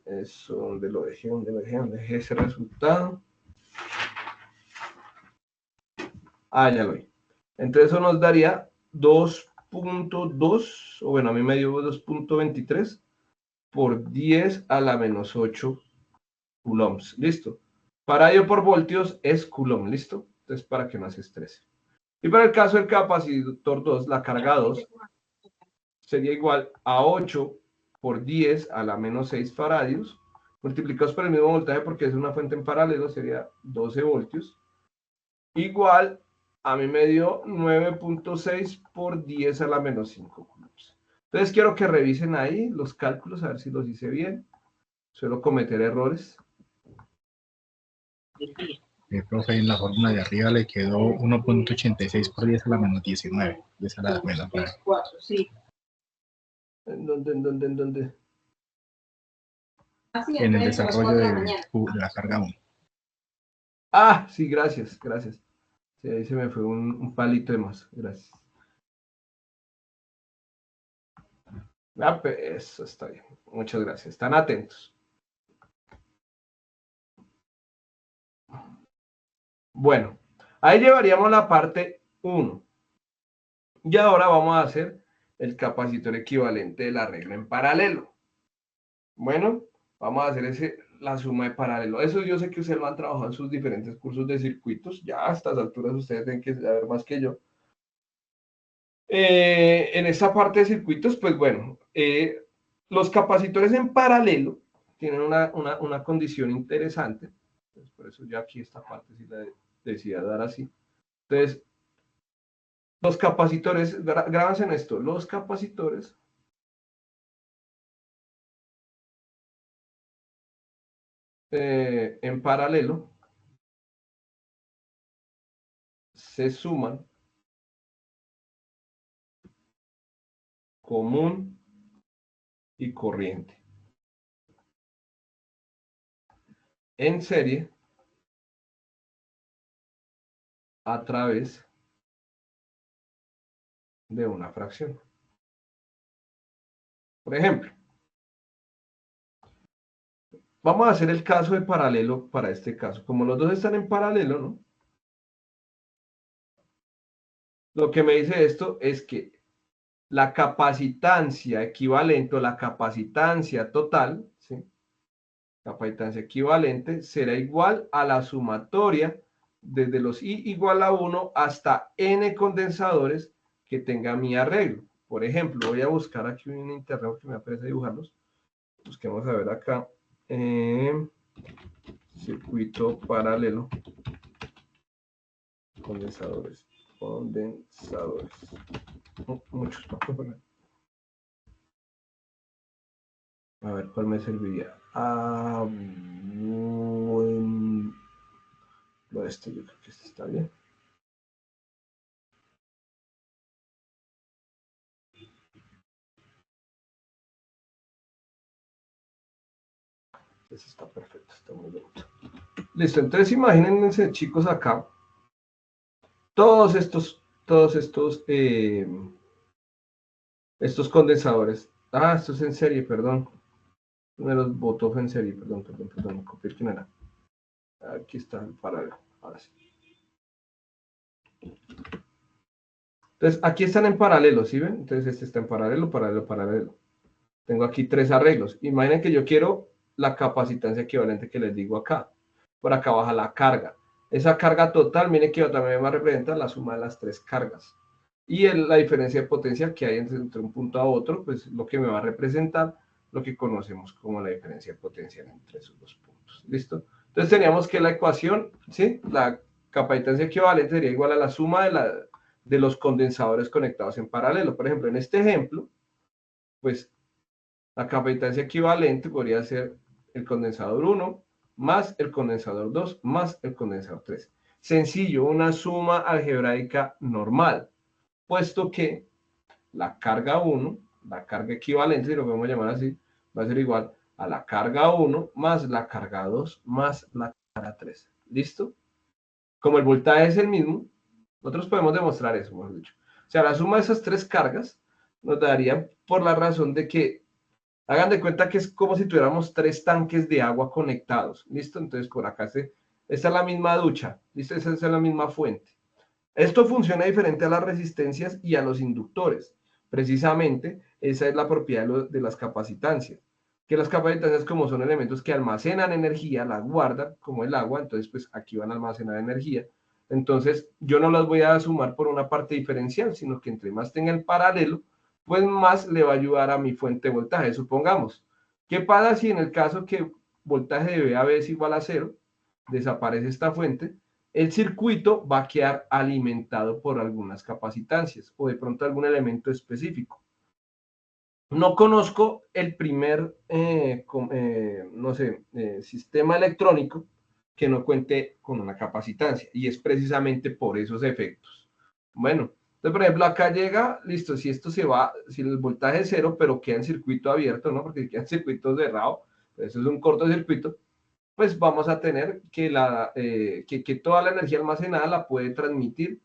eso, ¿dónde lo dejé? ¿Dónde dejé ese resultado? Ya lo vi. Entonces eso nos daría 2.2, o bueno, a mí me dio 2.23 por 10 a la menos 8 coulombs, listo. Faradio por voltios es coulomb, listo. Entonces, para que no se estrese. Y para el caso del capacitor 2, la carga 2 sería igual a 8 por 10 a la menos 6 faradios, multiplicados por el mismo voltaje, porque es una fuente en paralelo, sería 12 voltios, igual, a mí me dio 9.6 por 10 a la menos 5 coulombs. Entonces quiero que revisen ahí los cálculos, a ver si los hice bien. Suelo cometer errores. Profe, en la fórmula de arriba le quedó 1.86 por 10 a la menos 19. 10 a la menos 9. ¿En dónde? En el desarrollo de la carga 1. Sí, gracias. Sí, ahí se me fue un palito de más. Gracias. Pues eso está bien. Muchas gracias. Están atentos. Bueno, ahí llevaríamos la parte 1. Y ahora vamos a hacer el capacitor equivalente de la regla en paralelo. Bueno, vamos a hacer la suma de paralelo. Eso yo sé que ustedes lo han trabajado en sus diferentes cursos de circuitos. Ya a estas alturas ustedes tienen que saber más que yo. En esta parte de circuitos, pues bueno, los capacitores en paralelo tienen una condición interesante. Pues por eso yo aquí esta parte sí la decía dar así. Entonces, los capacitores, grábense en esto, los capacitores en paralelo se suman común y corriente. En serie a través de una fracción. Por ejemplo, vamos a hacer el caso de paralelo para este caso. Como los dos están en paralelo, ¿no? Lo que me dice esto es que la capacitancia equivalente o la capacitancia total, ¿sí? Capacitancia equivalente será igual a la sumatoria desde los I igual a 1 hasta N condensadores que tenga mi arreglo. Por ejemplo, voy a buscar aquí en internet que me aparece dibujarlos. Busquemos a ver acá. Circuito paralelo. Condensadores. Muchos. A ver, ¿cuál me serviría? Bueno. Yo creo que este está bien. Ese está perfecto, está muy bonito. Listo, entonces imagínense, chicos, acá. Todos estos estos condensadores. Ah, esto es en serie, perdón. Me los botó en serie, perdón, me copié quién era. Aquí está el paralelo, ahora sí. Entonces, aquí están en paralelo, ¿sí ven? Entonces, este está en paralelo, paralelo, paralelo. Tengo aquí 3 arreglos. Imaginen que yo quiero la capacitancia equivalente que les digo acá. Por acá baja la carga. Esa carga total, miren que también me va a representar la suma de las 3 cargas. Y la diferencia de potencia que hay entre un punto a otro, pues lo que me va a representar lo que conocemos como la diferencia de potencia entre esos dos puntos. ¿Listo? Entonces teníamos que la ecuación, ¿sí? La capacitancia equivalente sería igual a la suma de los condensadores conectados en paralelo. Por ejemplo, en este ejemplo, pues la capacitancia equivalente podría ser el condensador 1 más el condensador 2 más el condensador 3. Sencillo, una suma algebraica normal, puesto que la carga 1, la carga equivalente, si lo podemos llamar así, va a ser igual a la carga 1 más la carga 2 más la carga 3. ¿Listo? Como el voltaje es el mismo, nosotros podemos demostrar eso, mejor dicho. O sea, la suma de esas 3 cargas nos daría por la razón de que hagan de cuenta que es como si tuviéramos 3 tanques de agua conectados. ¿Listo? Entonces, por acá esta es la misma ducha. ¿Listo? Esa es la misma fuente. Esto funciona diferente a las resistencias y a los inductores. Precisamente, esa es la propiedad de las capacitancias. Que las capacitancias, como son elementos que almacenan energía, la guardan, como el agua, entonces, pues aquí van a almacenar energía. Entonces, yo no las voy a sumar por una parte diferencial, sino que entre más tenga el paralelo, pues más le va a ayudar a mi fuente de voltaje. Supongamos, ¿qué pasa si en el caso que voltaje de VAB es igual a 0, desaparece esta fuente? El circuito va a quedar alimentado por algunas capacitancias o de pronto algún elemento específico. No conozco el primer, no sé, sistema electrónico que no cuente con una capacitancia y es precisamente por esos efectos. Bueno, entonces, por ejemplo, acá llega, listo, si esto se va, si el voltaje es 0, pero queda en circuito abierto, ¿no? Porque queda en circuito cerrado, eso es un cortocircuito, pues vamos a tener que, que toda la energía almacenada la puede transmitir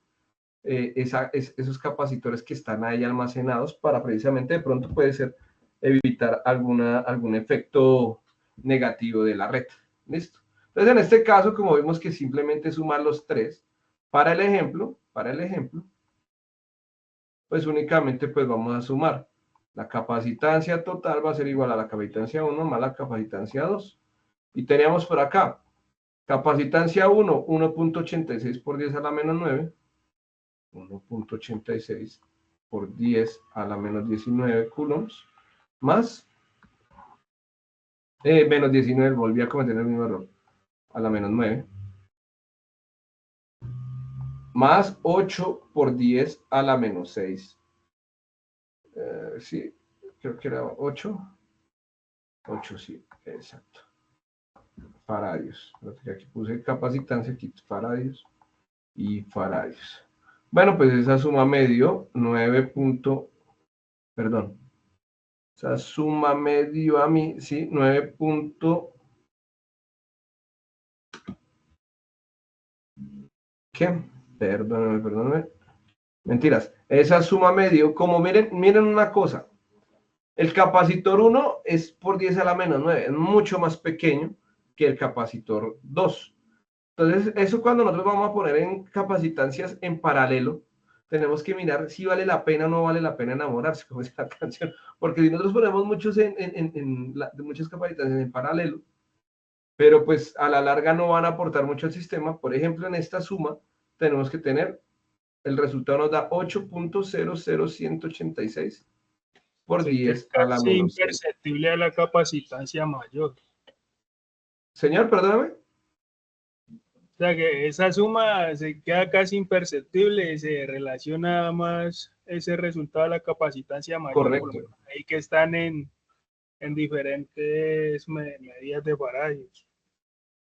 esos capacitores que están ahí almacenados para precisamente de pronto puede ser evitar algún efecto negativo de la red. ¿Listo? Entonces, en este caso, como vemos que simplemente sumar los 3, para el ejemplo, pues únicamente pues vamos a sumar. La capacitancia total va a ser igual a la capacitancia 1 más la capacitancia 2. Y teníamos por acá, capacitancia 1, 1.86 por 10 a la menos 9. 1.86 por 10 a la menos 19 coulombs, más, menos 19, volví a cometer el mismo error, a la menos 9, más 8 por 10 a la menos 6. Sí, creo que era 8. 8, sí, exacto. Faradios. Aquí puse capacitancia, aquí faradios y faradios. Bueno, pues esa suma me dio 9. Perdón. Esa suma me dio a mí, sí, 9. ¿Qué? Perdóname. Mentiras. Esa suma me dio, como miren una cosa. El capacitor 1 es por 10 a la menos 9, es mucho más pequeño que el capacitor 2. Entonces, eso cuando nosotros vamos a poner en capacitancias en paralelo, tenemos que mirar si vale la pena o no vale la pena enamorarse, como dice la canción. Porque si nosotros ponemos muchas capacitancias en paralelo, pero pues a la larga no van a aportar mucho al sistema. Por ejemplo, en esta suma tenemos que tener, el resultado nos da 8.00186 por Así que 10 es a la casi menos 6. imperceptible a la capacitancia mayor. Señor, perdóname. O sea que esa suma se queda casi imperceptible, se relaciona más ese resultado a la capacitancia mayor, por lo Correcto. menos ahí que están en diferentes medidas de faradios.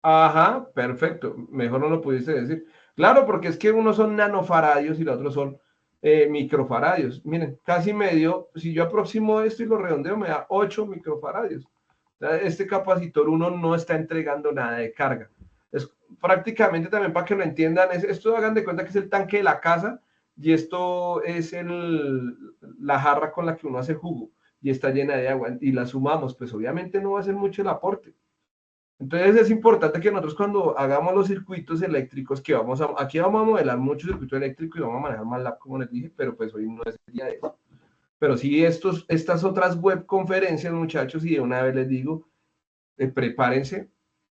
Ajá, perfecto. Mejor no lo pudiste decir. Claro, porque es que unos son nanofaradios y los otros son microfaradios. Miren, casi medio, si yo aproximo esto y lo redondeo, me da 8 microfaradios. Este capacitor 1 no está entregando nada de carga. Es prácticamente también para que lo entiendan, esto hagan de cuenta que es el tanque de la casa y esto es la jarra con la que uno hace jugo, y está llena de agua, y la sumamos, pues obviamente no va a ser mucho el aporte. Entonces es importante que nosotros cuando hagamos los circuitos eléctricos, que aquí vamos a modelar mucho circuito eléctrico y vamos a manejar MATLAB, como les dije, pero pues hoy no es el día de eso. Pero sí, estas otras web conferencias, muchachos, y de una vez les digo, prepárense,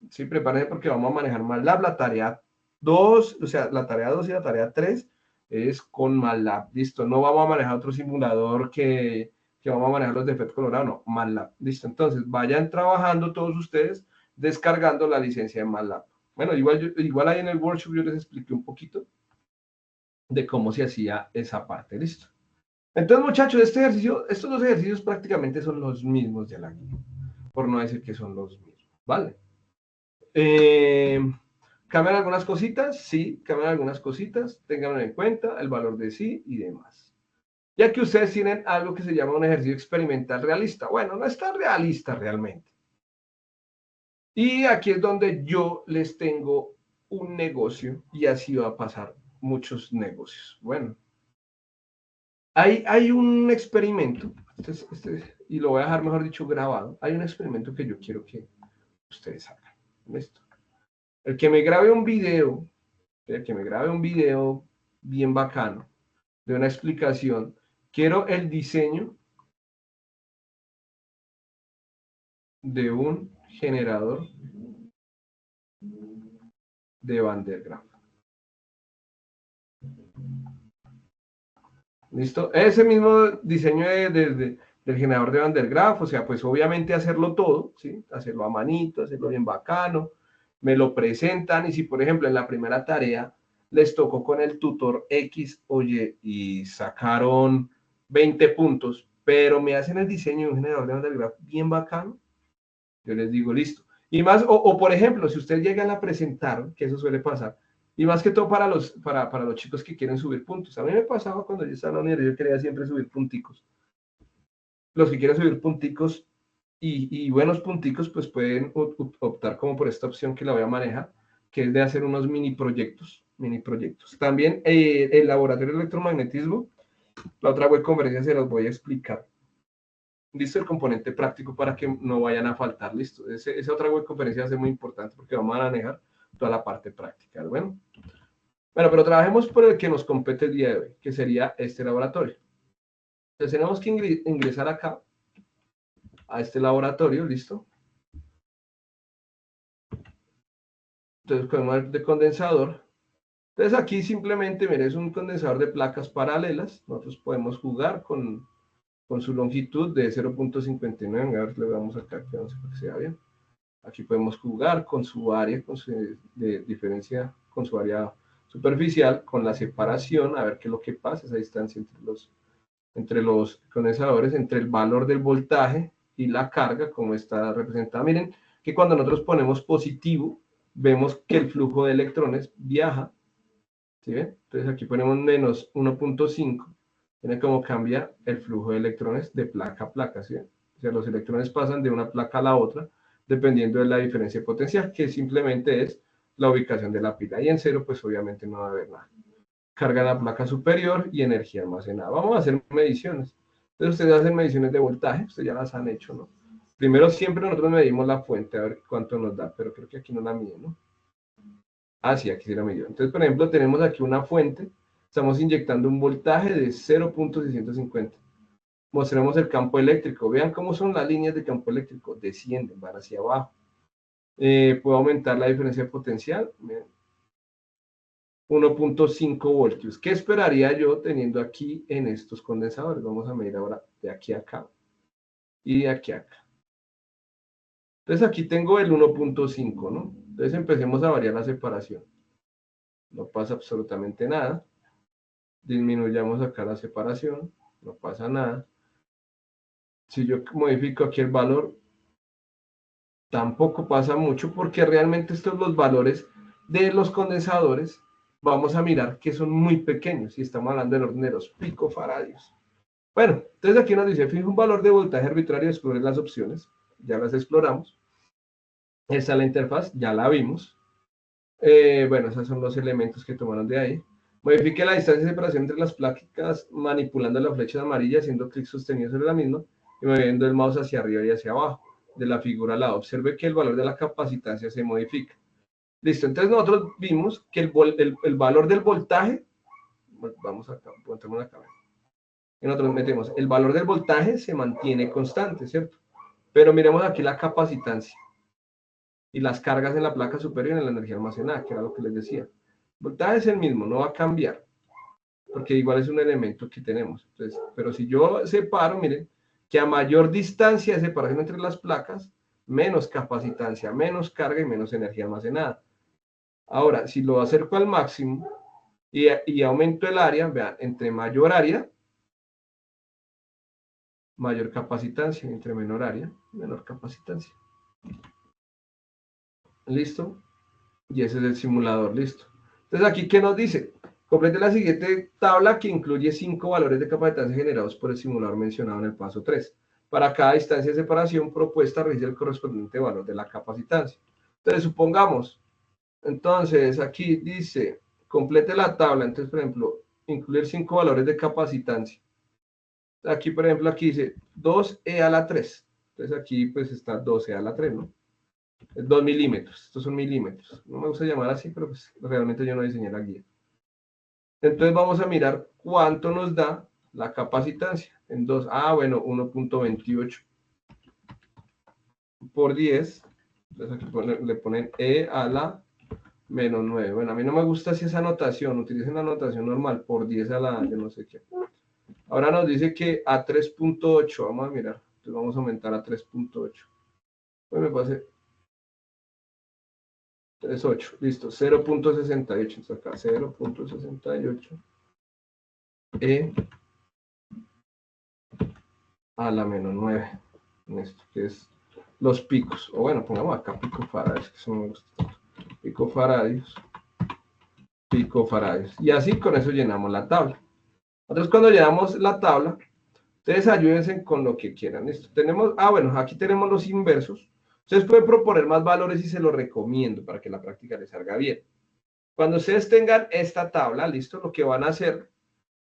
sí, prepárense porque vamos a manejar MATLAB, la tarea 2, o sea, la tarea 2 y la tarea 3 es con MATLAB, listo, no vamos a manejar otro simulador que vamos a manejar los de FET Colorado, no, MATLAB, listo, entonces vayan trabajando todos ustedes, descargando la licencia de MATLAB. Bueno, igual ahí en el workshop yo les expliqué un poquito de cómo se hacía esa parte, listo. Entonces, muchachos, estos dos ejercicios prácticamente son los mismos de la guía, por no decir que son los mismos, ¿vale? ¿Cambian algunas cositas? Sí, cambian algunas cositas, tenganlo en cuenta, el valor de sí y demás. Ya que ustedes tienen algo que se llama un ejercicio experimental realista. Bueno, no está realista realmente. Y aquí es donde yo les tengo un negocio y así va a pasar muchos negocios. Bueno. Hay un experimento, y lo voy a dejar, mejor dicho, grabado. Hay un experimento que yo quiero que ustedes hagan. ¿Listo? El que me grabe un video bien bacano, de una explicación, quiero el diseño de un generador de Van der Graaf. ¿Listo? Ese mismo diseño del generador de Van der Graaf, o sea, pues obviamente hacerlo todo, ¿sí? Hacerlo a manito, hacerlo bien bacano, me lo presentan, y si por ejemplo en la primera tarea les tocó con el tutor X, oye, y sacaron 20 puntos, pero me hacen el diseño de un generador de Van der Graaf bien bacano, yo les digo, listo. Y más, o por ejemplo, si ustedes llegan a presentar, que eso suele pasar, y más que todo para los chicos que quieren subir puntos. A mí me pasaba cuando yo estaba en la universidad, yo quería siempre subir punticos. Los que quieren subir punticos y buenos punticos, pues pueden optar como por esta opción que la voy a manejar, que es de hacer unos mini proyectos. También el laboratorio de electromagnetismo, la otra web conferencia se los voy a explicar. Listo, el componente práctico para que no vayan a faltar, listo. Esa otra web conferencia va a ser muy importante porque vamos a manejar toda la parte práctica. Bueno, pero trabajemos por el que nos compete el día de hoy, que sería este laboratorio. Entonces tenemos que ingresar acá a este laboratorio, listo. Entonces podemos ver de condensador. Entonces aquí simplemente, mire, es un condensador de placas paralelas. Nosotros podemos jugar con su longitud de 0.59. A ver, le damos acá, que no sé para que se vea bien. Aquí podemos jugar con su área, de diferencia, con su área superficial, con la separación, a ver qué es lo que pasa, esa distancia entre los condensadores, entre el valor del voltaje y la carga, como está representada. Miren que cuando nosotros ponemos positivo, vemos que el flujo de electrones viaja, ¿sí ven? Entonces aquí ponemos menos 1.5, miren cómo cambia el flujo de electrones de placa a placa, ¿sí ven? O sea, los electrones pasan de una placa a la otra, dependiendo de la diferencia de potencial, que simplemente es la ubicación de la pila. Y en cero, pues obviamente no va a haber nada. Carga en la placa superior y energía almacenada. Vamos a hacer mediciones. Entonces ustedes hacen mediciones de voltaje, ustedes ya las han hecho, ¿no? Primero siempre nosotros medimos la fuente, a ver cuánto nos da, pero creo que aquí no la mide, ¿no? Ah, sí, aquí sí la midió. Entonces, por ejemplo, tenemos aquí una fuente, estamos inyectando un voltaje de 0.650. Mostremos el campo eléctrico. Vean cómo son las líneas de campo eléctrico. Descienden, van hacia abajo. Puedo aumentar la diferencia de potencial. 1.5 voltios. ¿Qué esperaría yo teniendo aquí en estos condensadores? Vamos a medir ahora de aquí a acá y de aquí a acá. Entonces aquí tengo el 1.5, ¿no? Entonces empecemos a variar la separación. No pasa absolutamente nada. Disminuyamos acá la separación. No pasa nada. Si yo modifico aquí el valor, tampoco pasa mucho porque realmente estos los valores de los condensadores vamos a mirar que son muy pequeños y estamos hablando del orden de los picofaradios. Bueno, entonces aquí nos dice, fija un valor de voltaje arbitrario, explore las opciones, ya las exploramos. Esta es la interfaz, ya la vimos. Bueno, esos son los elementos que tomaron de ahí. Modifique la distancia de separación entre las placas manipulando la flecha amarilla, haciendo clic sostenido sobre la misma y moviendo el mouse hacia arriba y hacia abajo de la figura al lado. Observe que el valor de la capacitancia se modifica. Listo, entonces nosotros vimos que el valor del voltaje, vamos acá, ponemos acá, y nosotros metemos, el valor del voltaje se mantiene constante, ¿cierto? Pero miremos aquí la capacitancia y las cargas en la placa superior y en la energía almacenada, que era lo que les decía. El voltaje es el mismo, no va a cambiar, porque igual es un elemento que tenemos. Entonces, pero si yo separo, miren, que a mayor distancia de separación entre las placas, menos capacitancia, menos carga y menos energía almacenada. Ahora, si lo acerco al máximo y aumento el área, vean, entre mayor área, mayor capacitancia, entre menor área, menor capacitancia. ¿Listo? Y ese es el simulador, listo. Entonces, aquí, ¿qué nos dice? Complete la siguiente tabla que incluye 5 valores de capacitancia generados por el simulador mencionado en el paso 3. Para cada distancia de separación propuesta, revise el correspondiente valor de la capacitancia. Entonces, supongamos, entonces, aquí dice, complete la tabla. Entonces, por ejemplo, incluir 5 valores de capacitancia. Aquí, por ejemplo, aquí dice 2e a la 3. Entonces, aquí pues está 12 a la 3, ¿no? 2 milímetros, estos son milímetros. No me gusta llamar así, pero pues realmente yo no diseñé la guía. Entonces vamos a mirar cuánto nos da la capacitancia. En 2, bueno, 1.28 por 10. Entonces aquí le ponen E a la menos 9. Bueno, a mí no me gusta así esa notación. Utilicen la notación normal por 10 a la, yo no sé qué. Ahora nos dice que a 3.8. Vamos a mirar. Entonces vamos a aumentar a 3.8. Pues me pase 3.8, listo, 0.68, entonces acá 0.68 E a la menos 9, esto que es los picos, o bueno, pongamos acá picofaradios, que eso me gusta tanto, picofaradios, y así con eso llenamos la tabla. Entonces cuando llenamos la tabla, ustedes ayúdense con lo que quieran, listo, tenemos, bueno, aquí tenemos los inversos, ustedes pueden proponer más valores y se los recomiendo para que la práctica les salga bien. Cuando ustedes tengan esta tabla, listo, lo que van a hacer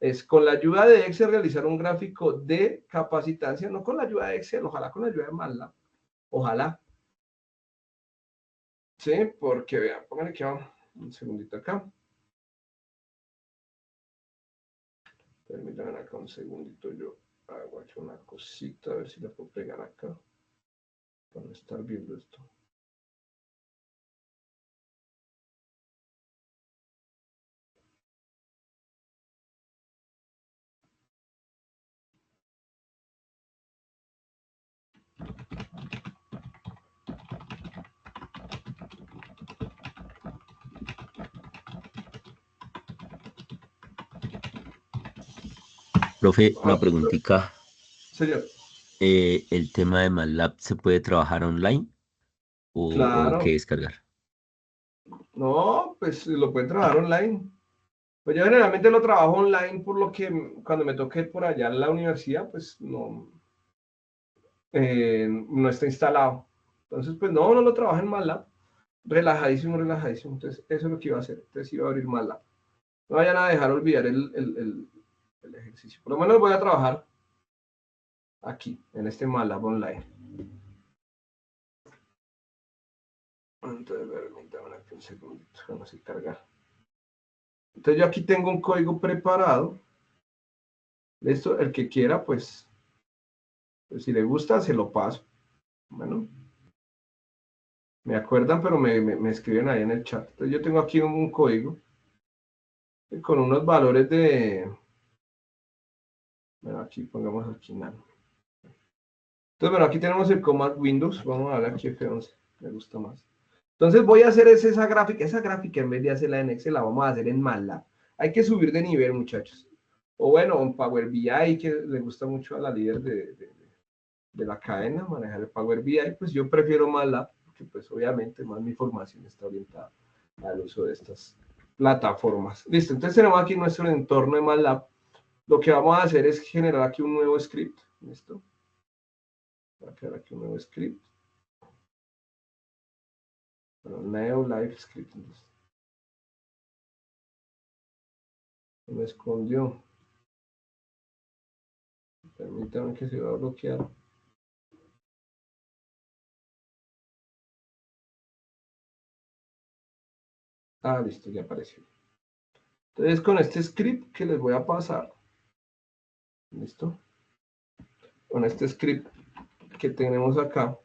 es con la ayuda de Excel realizar un gráfico de capacitancia, no con la ayuda de Excel, ojalá con la ayuda de MATLAB, ojalá. Sí, porque vean, pónganle que vamos, un segundito acá. Permítanme acá un segundito, yo hago aquí una cosita, a ver si la puedo pegar acá, para estar viendo esto. Profe, una preguntita. Señor, ¿El tema de MATLAB se puede trabajar online o qué claro, descargar? no, pues lo pueden trabajar online. Pues yo generalmente lo trabajo online, por lo que cuando me toque por allá en la universidad, pues no está instalado. Entonces, pues no lo trabajo en MATLAB. Relajadísimo, relajadísimo. Entonces, eso es lo que iba a hacer. Entonces, iba a abrir MATLAB. No vayan a dejar olvidar el ejercicio. Por lo menos voy a trabajar aquí, en este MATLAB online. Entonces, permítanme un segundito, vamos a cargar. Entonces, yo aquí tengo un código preparado. Esto, el que quiera, pues si le gusta, se lo paso. Bueno, me acuerdan, pero me escriben ahí en el chat. Entonces, yo tengo aquí un código con unos valores de... Bueno, aquí pongamos aquí nada. Entonces, bueno, aquí tenemos el Command Windows. Vamos a darle aquí F11. Me gusta más. Entonces voy a hacer esa gráfica en vez de hacerla en Excel, la vamos a hacer en MATLAB. Hay que subir de nivel, muchachos. O bueno, en Power BI, que le gusta mucho a la líder de la cadena, manejar el Power BI, pues yo prefiero MATLAB, porque pues obviamente más mi formación está orientada al uso de estas plataformas. Listo, entonces tenemos aquí nuestro entorno de MATLAB. Lo que vamos a hacer es generar aquí un nuevo script. ¿Listo? Voy a crear aquí un nuevo script. Bueno, Neo Live Script. Me escondió. Permítame que se va a bloquear. Ah, listo, ya apareció. Entonces, con este script que les voy a pasar, ¿listo? Con este script que tenemos acá,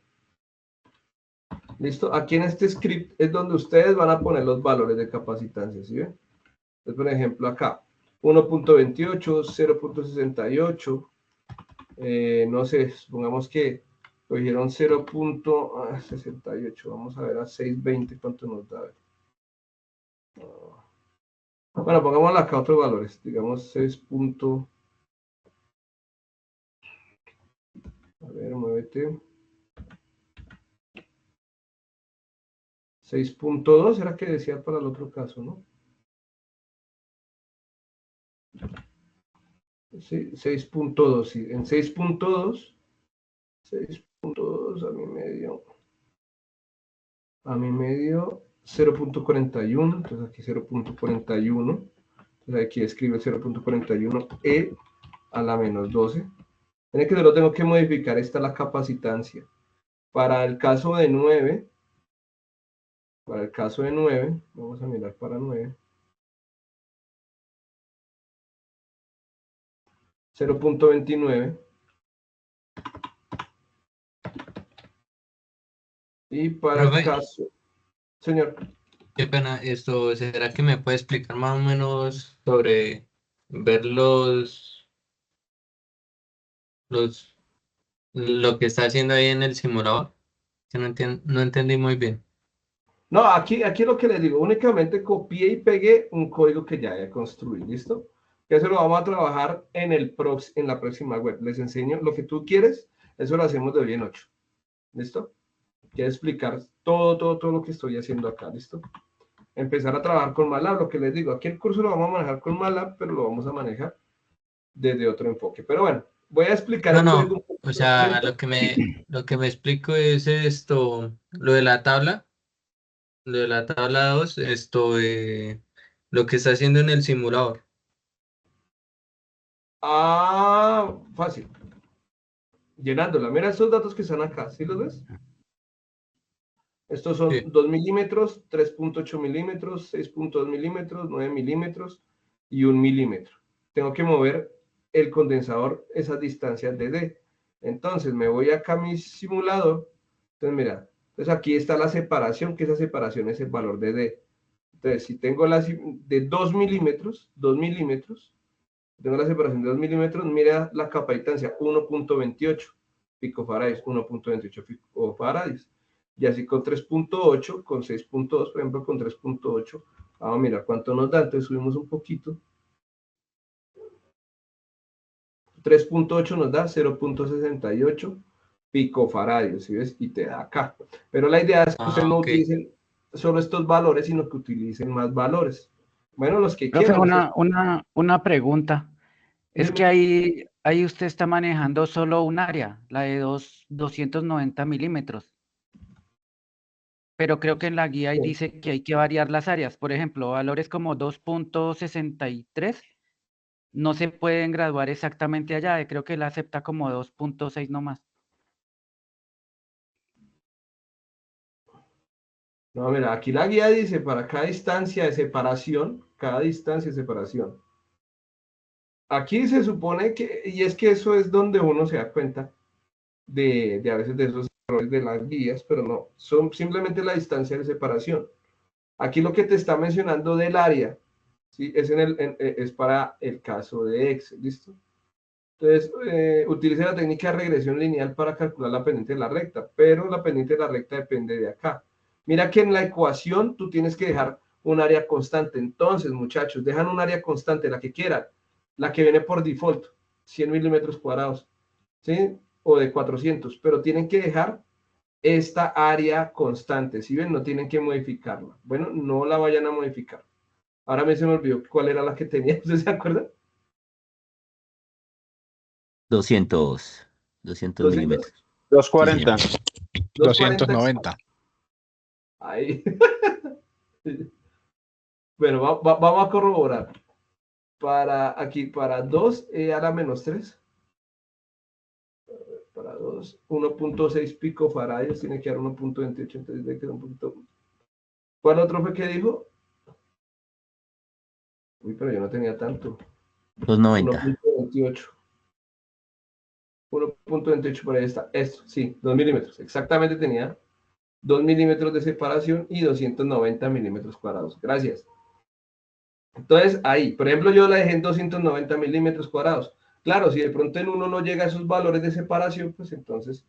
¿listo? Aquí en este script es donde ustedes van a poner los valores de capacitancia, ¿sí ven? Entonces, por ejemplo, acá, 1.28, 0.68, no sé, supongamos que cogieron 0.68, vamos a ver a 620 cuánto nos da. Bueno, pongámosle acá otros valores, digamos 6. A ver, muévete. 6.2 era que decía para el otro caso, ¿no? Sí, 6.2, sí. En 6.2 a mi medio 0.41, entonces aquí 0.41, entonces aquí escribe 0.41 e a la menos 12. Tiene que yo lo tengo que modificar, esta es la capacitancia. Para el caso de 9, vamos a mirar para 9. 0.29. Y para el Profe, caso, señor, qué pena, esto, ¿será que me puede explicar más o menos sobre ver los, lo que está haciendo ahí en el simulador? Que no entendí muy bien. no, aquí lo que les digo, únicamente copié y pegué un código que ya he construido, ¿listo? Que eso lo vamos a trabajar en la próxima web. Les enseño lo que tú quieres, eso lo hacemos de hoy en 8, ¿listo? Quiero explicar todo lo que estoy haciendo acá, ¿listo? Empezar a trabajar con MATLAB, lo que les digo, aquí el curso lo vamos a manejar con MATLAB, pero lo vamos a manejar desde otro enfoque. Pero bueno, voy a explicar No, el código no, un poco o sea, lento. lo que me explico es esto, lo de la tabla 2 lo que está haciendo en el simulador. Ah, fácil. Llenándola. Mira estos datos que están acá, ¿sí los ves? Estos son Sí. 2 milímetros, 3.8 milímetros, 6.2 milímetros, 9 milímetros y 1 milímetro. Tengo que mover el condensador esas distancias de D. Entonces me voy acá a mi simulador. Entonces mira, entonces aquí está la separación, que esa separación es el valor de D. Entonces si tengo de 2 milímetros, tengo la separación de 2 milímetros, mira la capacitancia, 1.28 picofarads, 1.28 picofarads. Y así con 3.8, con 6.2, por ejemplo, con 3.8, vamos a mirar cuánto nos da, entonces subimos un poquito. 3.8 nos da 0.68 picofarads, ¿sí ves? Y te da acá. Pero la idea es que ustedes Ah, no ok. utilicen solo estos valores, sino que utilicen más valores. Bueno, los que Profe, quieran. una pregunta. Es que Dime. ahí usted está manejando solo un área, la de 290 milímetros. Pero creo que en la guía ahí dice que hay que variar las áreas. Por ejemplo, valores como 2.63 no se pueden graduar exactamente allá. Creo que él acepta como 2.6 nomás. No, mira, aquí la guía dice para cada distancia de separación, Aquí se supone que, y es que eso es donde uno se da cuenta de a veces de esos errores de las guías, pero no, son simplemente la distancia de separación. Aquí lo que te está mencionando del área, ¿sí? Es para el caso de Excel, ¿listo? Entonces, utilice la técnica de regresión lineal para calcular la pendiente de la recta, pero la pendiente de la recta depende de acá. Mira que en la ecuación tú tienes que dejar un área constante. Entonces, muchachos, dejan un área constante, la que quieran, la que viene por default, 100 milímetros cuadrados, ¿sí? O de 400, pero tienen que dejar esta área constante, ¿sí ven? No tienen que modificarla. Bueno, no la vayan a modificar. Ahora me se me olvidó cuál era la que tenía, ¿ustedes se acuerdan? 200 200, milímetros. Sí, señor. 240, 240. 290. Ahí. Bueno, vamos a corroborar. para aquí, para 2 a la menos 3. Para 2, 1.6 picofarads, tiene que dar 1.28, entonces debe quedar un poquito. ¿Cuál otro fue que dijo? Uy, pero yo no tenía tanto. 290. 1.28. 1.28 por ahí está. Esto, sí, 2 milímetros. Exactamente tenía 2 milímetros de separación y 290 milímetros cuadrados. Gracias. Entonces, ahí, por ejemplo, yo la dejé en 290 milímetros cuadrados. Claro, si de pronto en uno no llega a esos valores de separación, pues entonces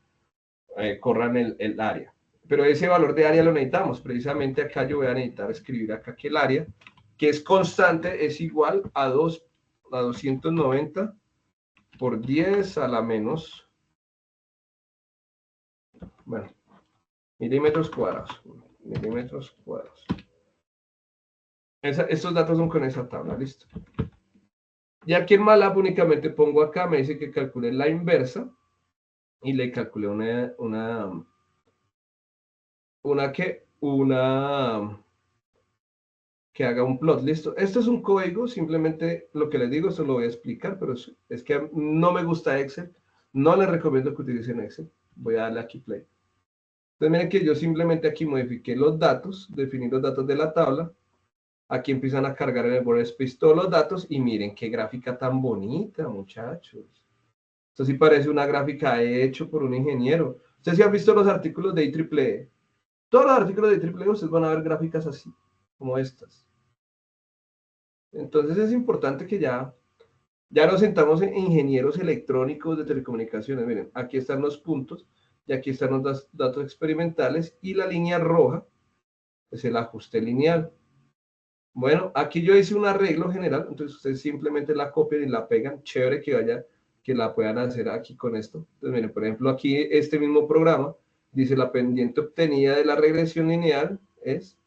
corran el área. Pero ese valor de área lo necesitamos. Precisamente acá yo voy a necesitar escribir acá que el área, que es constante, es igual a 290 por 10 a la menos, bueno, milímetros cuadrados. Milímetros cuadrados. Estos datos son con esa tabla, listo. Y aquí en MATLAB únicamente pongo acá, me dice que calcule la inversa y le calculé que haga un plot, listo. Esto es un código, simplemente lo que les digo, esto lo voy a explicar, pero es que no me gusta Excel, no les recomiendo que utilicen Excel. Voy a darle aquí play. Entonces miren que yo simplemente aquí modifiqué los datos, definí los datos de la tabla. Aquí empiezan a cargar en el workspace todos los datos y miren qué gráfica tan bonita, muchachos. Esto sí parece una gráfica hecha por un ingeniero. Ustedes sí han visto los artículos de IEEE. Todos los artículos de IEEE ustedes van a ver gráficas así, como estas. Entonces es importante que ya nos sentamos en ingenieros electrónicos de telecomunicaciones. Miren, aquí están los puntos y aquí están los datos experimentales y la línea roja es el ajuste lineal. Bueno, aquí yo hice un arreglo general, entonces ustedes simplemente la copian y la pegan. Chévere que la puedan hacer aquí con esto. Entonces, miren, por ejemplo, aquí este mismo programa dice la pendiente obtenida de la regresión lineal es,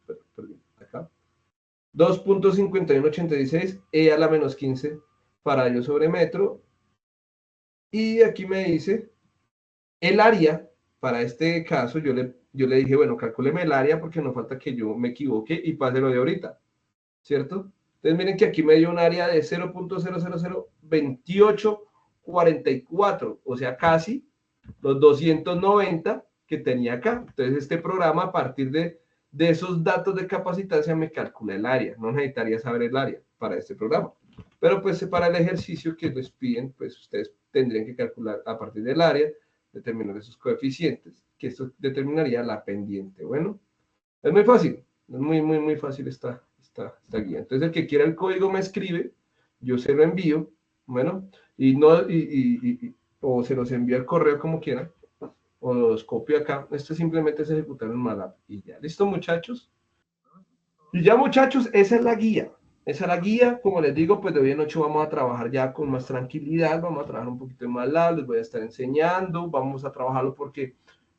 acá, 2.5186 a la menos 15 faradios sobre metro. Y aquí me dice el área, para este caso, yo le dije, bueno, calcúleme el área porque no falta que yo me equivoque y pase lo de ahorita. ¿Cierto? Entonces miren que aquí me dio un área de 0.0002844, o sea, casi los 290 que tenía acá. Entonces este programa, a partir de esos datos de capacitancia, me calcula el área. No necesitaría saber el área para este programa. Pero pues para el ejercicio que les piden, pues ustedes tendrían que calcular a partir del área, determinar esos coeficientes, que esto determinaría la pendiente. Bueno, es muy fácil, es muy fácil esta guía. Entonces el que quiera el código me escribe, yo se lo envío, bueno, o se los envío al correo como quieran, o los copio acá. Esto simplemente es ejecutar en MATLAB y ya. ¿Listo, muchachos? Y ya, muchachos, esa es la guía. Esa es la guía. Como les digo, pues de hoy en 8 vamos a trabajar ya con más tranquilidad, vamos a trabajar un poquito en MATLAB, les voy a estar enseñando, vamos a trabajarlo porque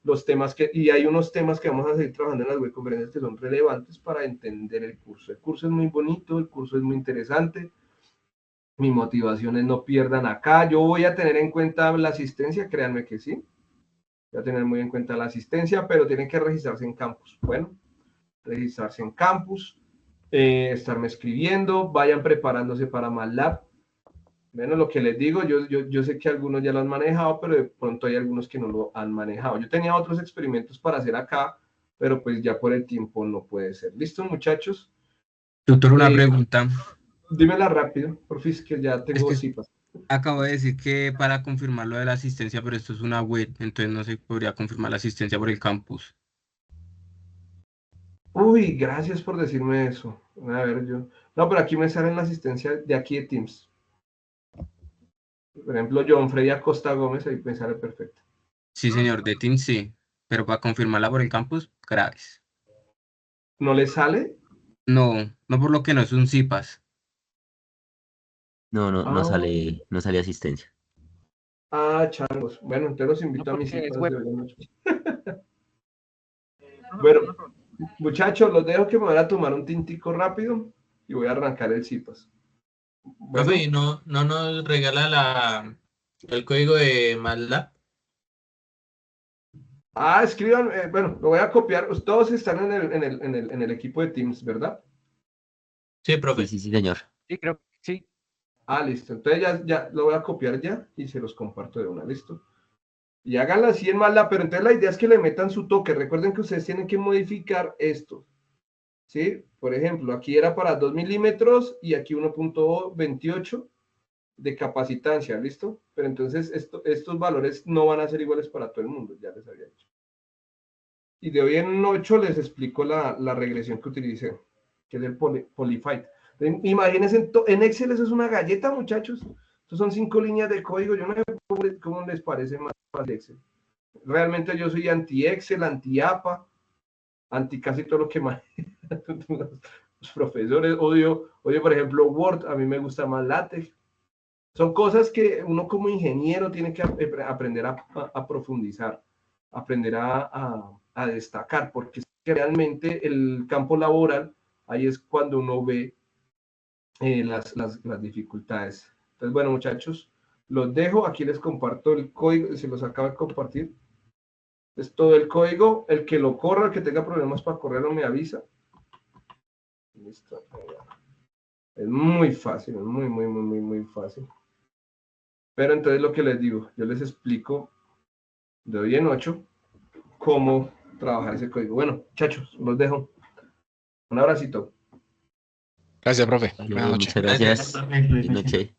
los temas y hay unos temas que vamos a seguir trabajando en las webconferencias que son relevantes para entender el curso. El curso es muy bonito, el curso es muy interesante. Mi motivación es no pierdan acá. Yo voy a tener en cuenta la asistencia, créanme que sí. Voy a tener muy en cuenta la asistencia, pero tienen que registrarse en campus. Bueno, registrarse en campus, estarme escribiendo, vayan preparándose para MATLAB. Bueno, lo que les digo, yo sé que algunos ya lo han manejado, pero de pronto hay algunos que no lo han manejado. Yo tenía otros experimentos para hacer acá, pero pues ya por el tiempo no puede ser. ¿Listo, muchachos? Doctor, una pregunta. Dímela rápido, porfis, que ya tengo Es que citas. acabo de decir que para confirmar lo de la asistencia, pero esto es una web, entonces no se podría confirmar la asistencia por el campus. Uy, gracias por decirme eso. A ver, yo... No, pero aquí me sale la asistencia de aquí de Teams. Por ejemplo, John Freddy Acosta Gómez, ahí me sale perfecto. Sí, señor, de Teams sí, pero para confirmarla por el campus, graves. ¿No le sale? No, no por lo que no es un CIPAS. No sale asistencia. Ah, changos. Bueno, entonces los invito a mis porque es citas web. de hoy en noche. Bueno, muchachos, los dejo que me van a tomar un tintico rápido y voy a arrancar el CIPAS. Bueno, Profe, ¿y no nos regala el código de MATLAB? escriban, bueno, lo voy a copiar. Todos están en el equipo de Teams, ¿verdad? Sí, Sí, profe. sí, señor. Sí, creo que sí. Ah, listo. Entonces ya lo voy a copiar ya y se los comparto de una, listo. Y háganla así en MATLAB, pero entonces la idea es que le metan su toque. Recuerden que ustedes tienen que modificar esto, ¿sí? Por ejemplo, aquí era para 2 milímetros y aquí 1.28 de capacitancia, ¿listo? Pero entonces estos valores no van a ser iguales para todo el mundo, ya les había dicho. Y de hoy en 8 les explico la regresión que utilicé, que es el polyfight. Imagínense, en Excel eso es una galleta, muchachos. Estos son 5 líneas de código. Yo no sé cómo les parece más fácil Excel. Realmente yo soy anti-Excel, anti-APA, anti casi todo lo que más los profesores. Odio, por ejemplo, Word. A mí me gusta más LaTeX. Son cosas que uno como ingeniero tiene que aprender a profundizar, aprender a destacar, porque realmente el campo laboral, ahí es cuando uno ve las dificultades. Entonces, bueno, muchachos, los dejo. Aquí les comparto el código, se los acabo de compartir. Es todo el código. El que lo corra, el que tenga problemas para correrlo, me avisa. Listo. Es muy fácil, es muy fácil. Pero entonces lo que les digo, yo les explico de hoy en 8 cómo trabajar ese código. Bueno, muchachos, los dejo. Un abracito. Gracias, profe. Bueno, Buenas noches. muchas gracias. Gracias. Buenas noches.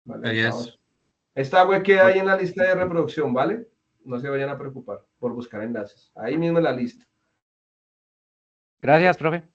Vale, Adiós. chao. Esta web queda ahí en la lista de reproducción, ¿vale? No se vayan a preocupar por buscar enlaces. Ahí mismo en la lista. Gracias, profe.